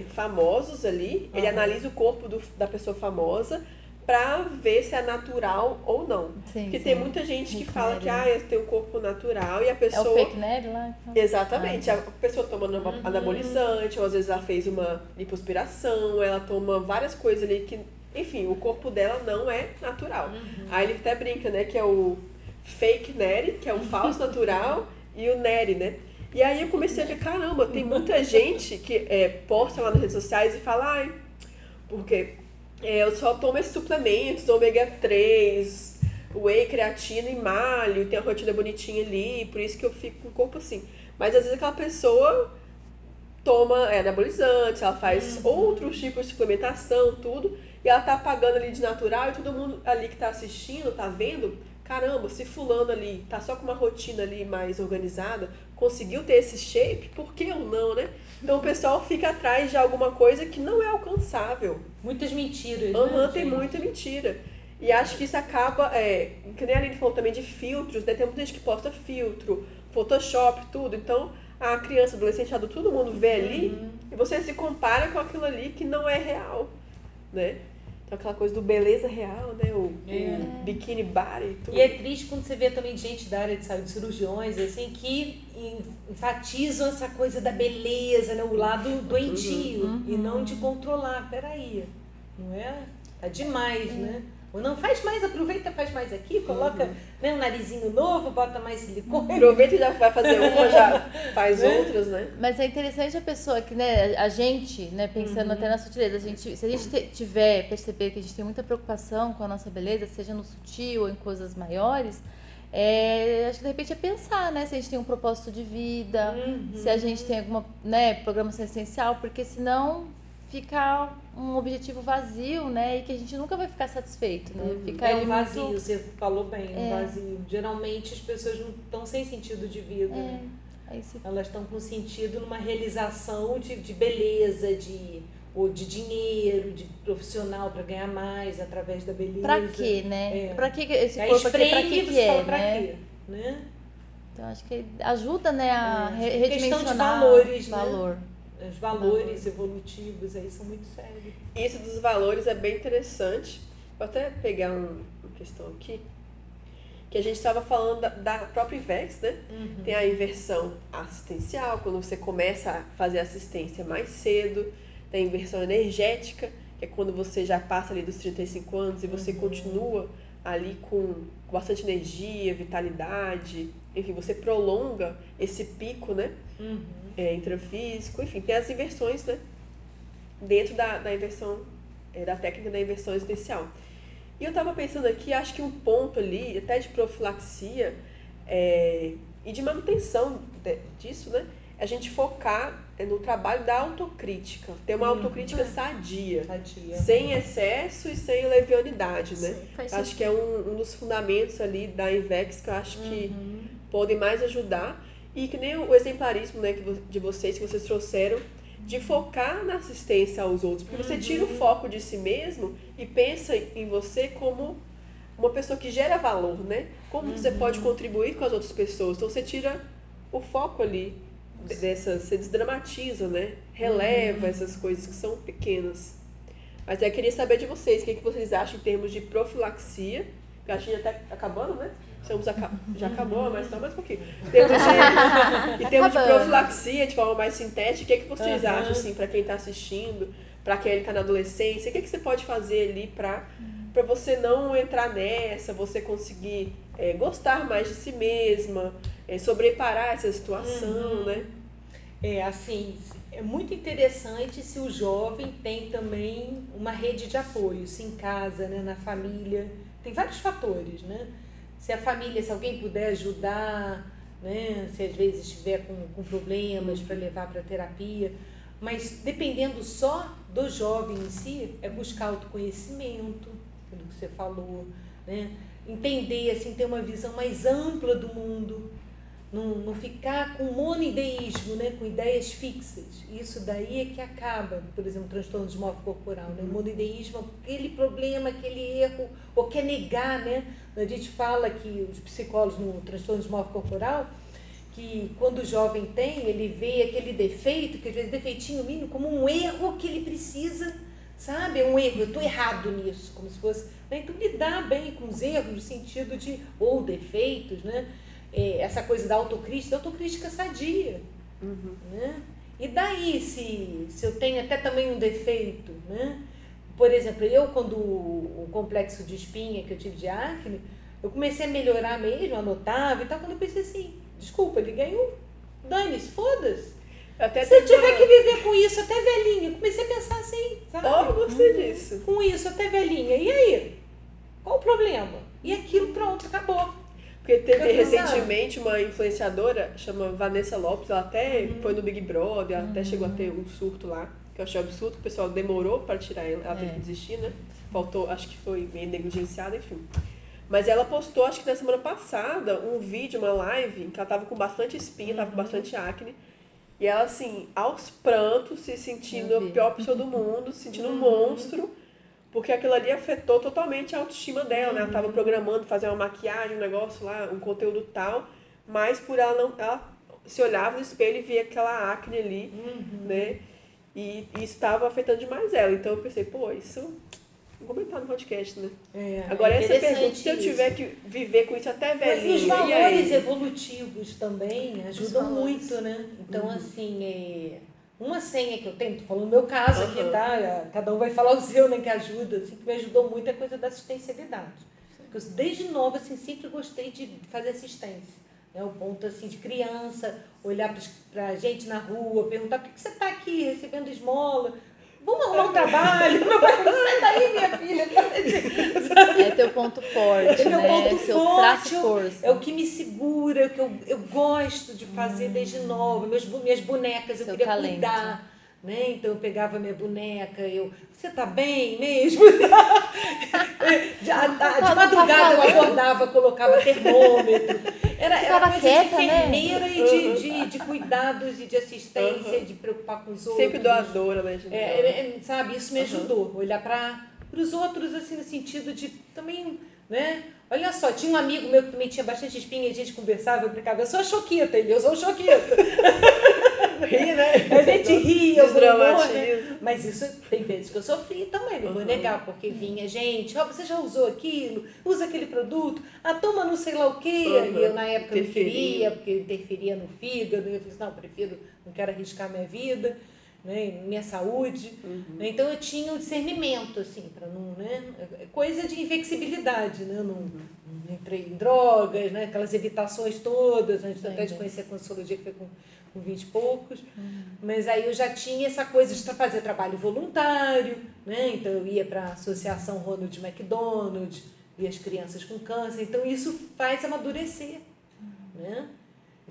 famosos ali, ele analisa o corpo da pessoa famosa pra ver se é natural ou não. Porque tem muita gente que fala que eu tenho um corpo natural e a pessoa... É o fake nerd lá? Exatamente. A pessoa toma anabolizante, ou às vezes ela fez uma lipoaspiração, ela toma várias coisas ali que... Enfim, o corpo dela não é natural. Aí ele até brinca, né, que é o fake nerd, que é o falso natural, e o nerd, né? E aí eu comecei a ver, caramba, tem muita gente que posta lá nas redes sociais e fala, porque... eu só tomo esses suplementos, ômega 3, whey, creatina e malho, tem a rotina bonitinha ali, por isso que eu fico com o corpo assim. Mas às vezes aquela pessoa toma anabolizante, ela faz outros tipos de suplementação, tudo, e ela tá pagando ali de natural e todo mundo ali que tá assistindo, tá vendo, caramba, se fulano ali tá só com uma rotina ali mais organizada, conseguiu ter esse shape, por que eu não, né? Então o pessoal fica atrás de alguma coisa que não é alcançável. Muitas mentiras, Tem muita mentira. E acho que isso acaba, que nem a Aline falou também de filtros, né? Tem muita gente que posta filtro, Photoshop, tudo. Então a criança, adolescente, adulto, todo mundo vê ali e você se compara com aquilo ali que não é real, né? Então aquela coisa do beleza real, né? O biquíni body e tudo. E é triste quando você vê também gente da área de saúde, cirurgiões, assim, que enfatizam essa coisa da beleza, né? O lado doentio, e não de controlar. Peraí, não é? Tá demais, né? Ou não, faz mais, aproveita, faz mais aqui, coloca um narizinho novo, bota mais silicone. Aproveita e já vai fazer uma, já faz outras, né? Mas é interessante a pessoa que, né, a gente, né, pensando até na sutileza, se a gente perceber que a gente tem muita preocupação com a nossa beleza, seja no sutil ou em coisas maiores, acho que de repente é pensar, né, se a gente tem um propósito de vida, se a gente tem alguma, né, programação essencial, porque senão fica um objetivo vazio, né, e que a gente nunca vai ficar satisfeito, né? Fica um vazio, você falou bem, um vazio. Geralmente as pessoas não estão sem sentido de vida, né? Elas estão com sentido numa realização de beleza, ou de dinheiro, de profissional para ganhar mais através da beleza. Pra quê, né? Pra que esse corpo aqui, pra que é, pra né? quê, né? Então, acho que ajuda, né, a questão de redimensionar valores, valor. né? Os valores evolutivos aí são muito sérios. Isso dos valores é bem interessante. Vou até pegar uma questão aqui. Que a gente estava falando da própria IVEX, né? Tem a inversão assistencial, quando você começa a fazer assistência mais cedo. Tem a inversão energética, que é quando você já passa ali dos 35 anos e você continua ali com bastante energia, vitalidade. Enfim, você prolonga esse pico, né? Intrafísico. Enfim, tem as inversões, né? Dentro da inversão, da técnica da inversão existencial. E eu estava pensando aqui, acho que um ponto ali, até de profilaxia e de manutenção disso, né? A gente focar no trabalho da autocrítica. Ter uma autocrítica sadia. Sem excesso e sem levianidade, né? Sim, acho que é um dos fundamentos ali da IVEX que eu acho que podem mais ajudar. E que nem o exemplarismo, né, de vocês, que vocês trouxeram, de focar na assistência aos outros. Porque você tira o foco de si mesmo e pensa em você como uma pessoa que gera valor, né? Como você pode contribuir com as outras pessoas. Então você tira o foco ali dessas, você desdramatiza, né? Releva essas coisas que são pequenas. Mas eu queria saber de vocês, o que vocês acham em termos de profilaxia? Eu acho que já está acabando, né? Já acabou, mas só mais um pouquinho. Em termos de profilaxia, de forma mais sintética, o que vocês acham, assim, para quem está assistindo, para quem está na adolescência? O que você pode fazer ali para você não entrar nessa, você conseguir gostar mais de si mesma, sobreparar essa situação, né? Assim, é muito interessante se o jovem tem também uma rede de apoio, se em casa, né, na família. Tem vários fatores, né? Se a família, se alguém puder ajudar, né? Se às vezes estiver com problemas para levar para terapia. Mas dependendo só do jovem em si, é buscar autoconhecimento, do que você falou, né? Entender, assim, ter uma visão mais ampla do mundo. Não ficar com monoideísmo, né? Com ideias fixas. Isso daí é que acaba, por exemplo, transtorno dismórfico corporal. Né? O monoideísmo, aquele problema, aquele erro, ou quer negar, né? A gente fala que os psicólogos no transtorno dismórfico corporal, que quando o jovem tem, ele vê aquele defeito, que às vezes defeitinho mínimo, como um erro que ele precisa, sabe? É um erro, eu estou errado nisso, como se fosse... Né? Então, lidar bem com os erros, no sentido de... ou defeitos, né? Essa coisa da autocrítica sadia, né? E daí, se eu tenho até também um defeito, né? Por exemplo, eu quando o complexo de espinha que eu tive de acne, eu comecei a melhorar mesmo, anotava e tal, quando eu pensei assim, desculpa, ele ganhou, dane-se, foda-se. Se eu tiver que viver com isso até velhinha, eu comecei a pensar assim, sabe? Eu gostei disso. Com isso até velhinha, e aí? Qual o problema? E aquilo, pronto, acabou. Porque teve recentemente uma influenciadora, chama Vanessa Lopes, ela até foi no Big Brother, ela até chegou a ter um surto lá, que eu achei absurdo, o pessoal demorou para tirar ela teve que desistir, né? Faltou, acho que foi meio negligenciada, enfim. Mas ela postou, acho que na semana passada, um vídeo, uma live, que ela tava com bastante espinha, tava com bastante acne, e ela, assim, aos prantos, se sentindo a pior pessoa do mundo, se sentindo um monstro, porque aquilo ali afetou totalmente a autoestima dela, né? Ela estava programando fazer uma maquiagem, um negócio lá, um conteúdo tal, mas por ela não... Ela se olhava no espelho e via aquela acne ali, né? E isso estava afetando demais ela. Então eu pensei, pô, isso... Vou comentar no podcast, né? Agora essa pergunta, se eu tiver que viver com isso até velhinha... Mas os valores evolutivos também ajudam muito, né? Então, assim... Uma senha que eu tenho, tô falando no meu caso aqui, tá? Cada um vai falar o seu, né? Que ajuda, assim, que me ajudou muito é a coisa da assistencialidade. Porque eu, desde nova, assim, sempre gostei de fazer assistência. Né? O ponto, assim, de criança, olhar pra gente na rua, perguntar por que você tá aqui recebendo esmola? Vamos arrumar um trabalho? Meu pai falou, sai daí, minha filha. É teu ponto forte, meu ponto seu forte, traço força. é o que me segura, é o que eu gosto de fazer desde nova. Minhas bonecas, eu seu queria talento. cuidar. Né? Então eu pegava minha boneca, você tá bem mesmo? De madrugada eu acordava, colocava termômetro. Era coisa quieta, de enfermeira, né? E de cuidados e de assistência, de preocupar com os outros. Sempre doadora, né? Sabe, isso me ajudou. Olhar para os outros, assim, no sentido de também né? Olha só, tinha um amigo meu que também tinha bastante espinha e a gente conversava, eu brincava, eu sou a Choquita, ele, eu sou o Choquita. Ri, né? A gente ria, Desdramatiza. né? Mas isso tem vezes que eu sofri também, não vou negar, porque vinha, gente, ó, você já usou aquilo, usa aquele produto, toma não sei lá o quê, e eu na época não queria, porque interferia no fígado, e eu falei, não, prefiro, não quero arriscar minha vida, né, minha saúde, né? Então eu tinha um discernimento, assim, para não, né, coisa de inflexibilidade, né, não entrei em drogas, né, aquelas evitações todas, antes até de conhecer a Consciologia, que foi com 20 e poucos, mas aí eu já tinha essa coisa de fazer trabalho voluntário, né, então eu ia para a Associação Ronald McDonald, via as crianças com câncer, então isso faz amadurecer, né.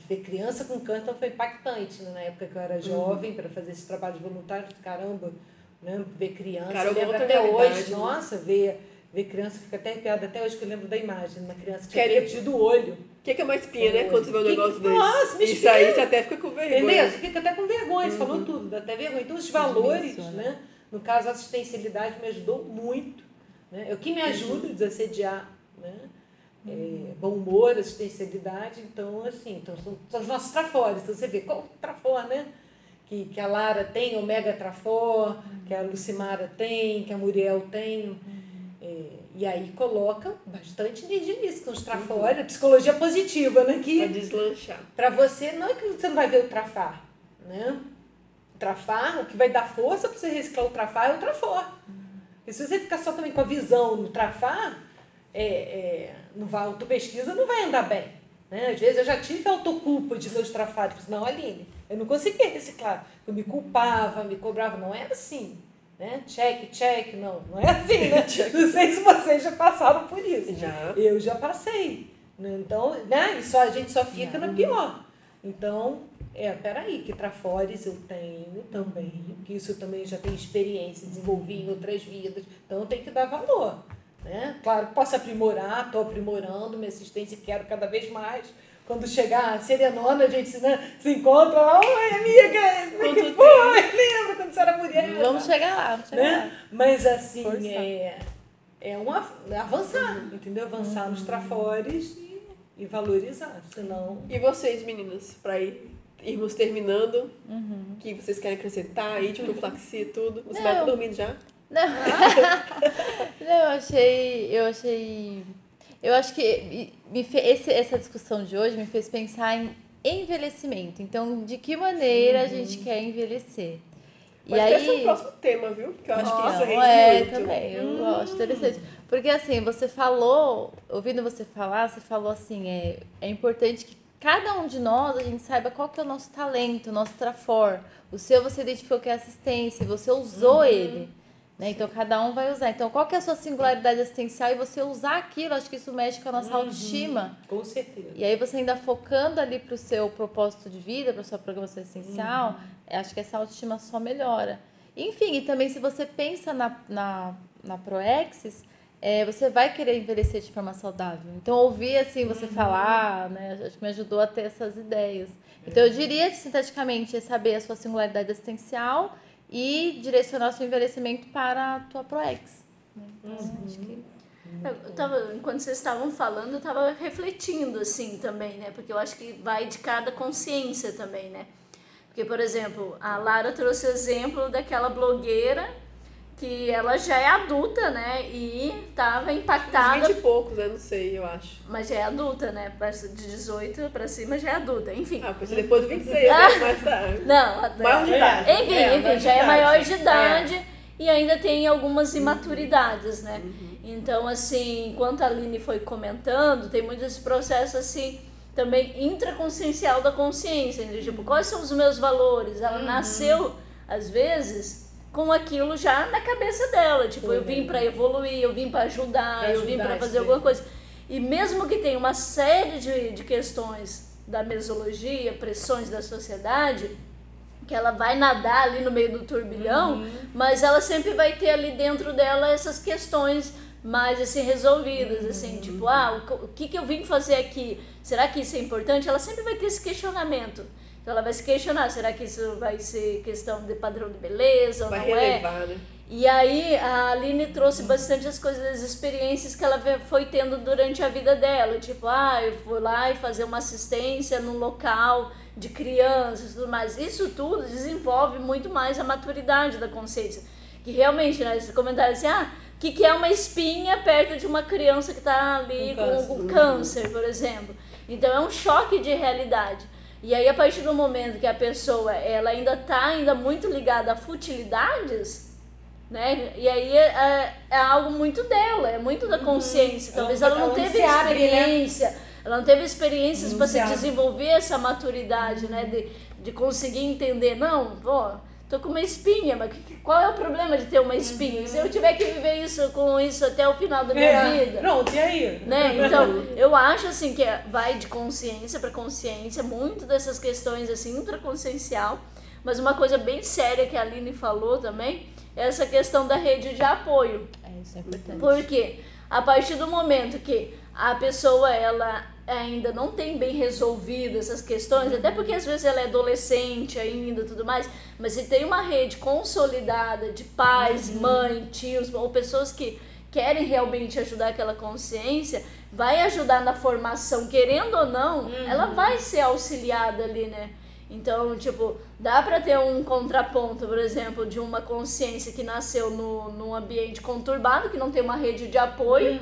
Ver criança com câncer então foi impactante, né? Na época que eu era jovem, para fazer esse trabalho voluntário, caramba, né? Ver criança, Caramba, lembro até hoje, né? Nossa, ver criança, fica até arrepiada até hoje que eu lembro da imagem, uma criança que tinha perdido o olho. O que é mais espinha, né? Quando você vê um negócio desse. Nossa, isso aí você até fica com vergonha. Entendeu? Você fica até com vergonha, você falou tudo, dá até vergonha. Então os valores, né? No caso a assistencialidade me ajudou muito, né? O que me ajuda a desassediar, né? Bom humor, assistencialidade, então assim, são os nossos trafores, então você vê qual trafor, né, que a Lara tem, o Mega Trafor, que a Lucimara tem, que a Muriel tem, e aí coloca bastante energia nisso, com os trafores, a psicologia positiva, né, que pra deslanchar. Para você, não é que você não vai ver o trafar, né, o trafar, o que vai dar força para você reciclar o trafar é o trafor, e se você ficar só também com a visão no trafar, não vai, a autopesquisa não vai andar bem, né? Às vezes eu já tive autoculpa de meus trafados. Não, Aline, eu não conseguia reciclar. Eu me culpava, me cobrava. Não é assim, né? Check, não é assim, né? Não sei se vocês já passaram por isso. Já. Eu já passei. Né? Então, né? E a gente só fica na pior. Então, peraí, que trafores eu tenho também, que isso eu também já tenho experiência, desenvolvi em outras vidas. Então, eu tenho que dar valor. Né? Claro que posso aprimorar, estou aprimorando minha assistência, quero cada vez mais. Quando chegar a serenona, a gente se encontra lá, oi amiga, como que foi? Lembra quando você era mulher? Vamos chegar lá, né? Mas assim, avançar, entendeu? Avançar nos trafores e valorizar, senão... E vocês, meninas, para irmos terminando, o que vocês querem acrescentar aí, tipo, flaxia e tudo? Você vai dormindo já? Não, eu acho que essa discussão de hoje me fez pensar em envelhecimento. Então, de que maneira a gente quer envelhecer? Pode e ser o próximo tema, viu? Porque eu acho que isso rende muito. Também, eu gosto, interessante. Porque assim, você falou, ouvindo você falar, você falou assim, é importante que cada um de nós, a gente saiba qual que é o nosso talento, o nosso trafor. O seu você identificou que é assistência, você usou ele. Né? Então, cada um vai usar. Então, qual que é a sua singularidade assistencial e você usar aquilo, acho que isso mexe com a nossa autoestima. Com certeza. E aí, você ainda focando ali para o seu propósito de vida, para a sua programação essencial, acho que essa autoestima só melhora. Enfim, e também se você pensa na Proexis, você vai querer envelhecer de forma saudável. Então, ouvir assim, você falar, né, acho que me ajudou a ter essas ideias. Então, eu diria, sinteticamente, saber a sua singularidade assistencial e direcionar seu envelhecimento para a tua Proex. Acho que... enquanto vocês estavam falando, eu estava refletindo assim também, né? Porque eu acho que vai de cada consciência também, né? Porque, por exemplo, a Lara trouxe o exemplo daquela blogueira que ela já é adulta, né? E estava impactada. Uns 20 e poucos, eu não sei, eu acho. Mas já é adulta, né? De 18 pra cima já é adulta, enfim. Pensei depois do 26, né? Mas tá. Não, maior de idade. Enfim, já é maior de idade e ainda tem algumas imaturidades, né? Então, assim, enquanto a Aline foi comentando, tem muito esse processo, assim, também intraconsciencial da consciência. Né? Tipo, quais são os meus valores? Ela nasceu, às vezes, com aquilo já na cabeça dela. Tipo, eu vim para evoluir, eu vim para ajudar, eu vim para fazer alguma coisa. E mesmo que tenha uma série de questões da mesologia, pressões da sociedade, que ela vai nadar ali no meio do turbilhão, mas ela sempre vai ter ali dentro dela essas questões mais assim resolvidas, assim, tipo, o que eu vim fazer aqui? Será que isso é importante? Ela sempre vai ter esse questionamento. Então ela vai se questionar, será que isso vai ser questão de padrão de beleza ou vai não relevar, é? Né? E aí a Aline trouxe bastante as coisas, as experiências que ela foi tendo durante a vida dela, tipo, eu vou lá e fazer uma assistência num local de crianças e tudo mais. Isso tudo desenvolve muito mais a maturidade da consciência. Que realmente, né, esse comentário assim, o que é uma espinha perto de uma criança que está ali com câncer, por exemplo. Então é um choque de realidade. E aí a partir do momento que a pessoa ela ainda está muito ligada a futilidades, né? E aí é algo muito dela, é muito da consciência. Talvez ela não teve experiência, né? Ela não teve experiências para se desenvolver essa maturidade, né? De conseguir entender, não, tô com uma espinha, mas qual é o problema de ter uma espinha? Se eu tiver que viver com isso até o final da minha vida. Pronto, e aí? Né? Então, eu acho assim que vai de consciência para consciência, muito dessas questões assim, intraconsciencial, mas uma coisa bem séria que a Aline falou também, é essa questão da rede de apoio. Isso é importante. Porque a partir do momento que a pessoa ela ainda não tem bem resolvido essas questões, até porque às vezes ela é adolescente ainda, tudo mais, mas se tem uma rede consolidada de pais, mãe, tios ou pessoas que querem realmente ajudar aquela consciência, vai ajudar na formação, querendo ou não, ela vai ser auxiliada ali, né? Então, tipo, dá pra ter um contraponto, por exemplo, de uma consciência que nasceu num ambiente conturbado, que não tem uma rede de apoio.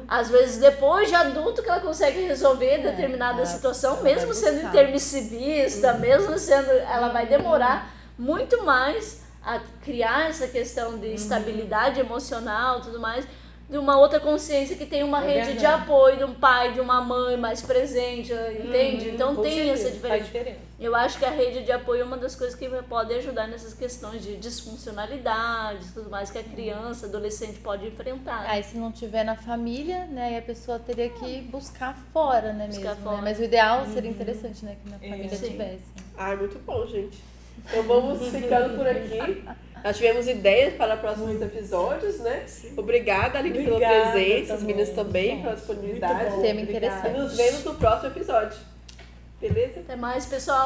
Às vezes, depois de adulto, que ela consegue resolver determinada situação, mesmo sendo intermissivista, mesmo sendo... Ela vai demorar muito mais a criar essa questão de estabilidade emocional e tudo mais, de uma outra consciência que tem uma rede de apoio, de um pai, de uma mãe mais presente, entende? Então tem essa diferença. Eu acho que a rede de apoio é uma das coisas que pode ajudar nessas questões de disfuncionalidade e tudo mais que a criança, adolescente pode enfrentar. Aí se não tiver na família, né, aí a pessoa teria que buscar fora, né, Buscar mesmo, fora. Né? Mas o ideal seria interessante, né, que na família tivesse. Muito bom, gente. Então vamos ficando por aqui. Nós tivemos ideias para próximos episódios, né? Obrigada, Aline, pela presença, as meninas também, pela disponibilidade. Tema interessante. E nos vemos no próximo episódio. Beleza? Até mais, pessoal!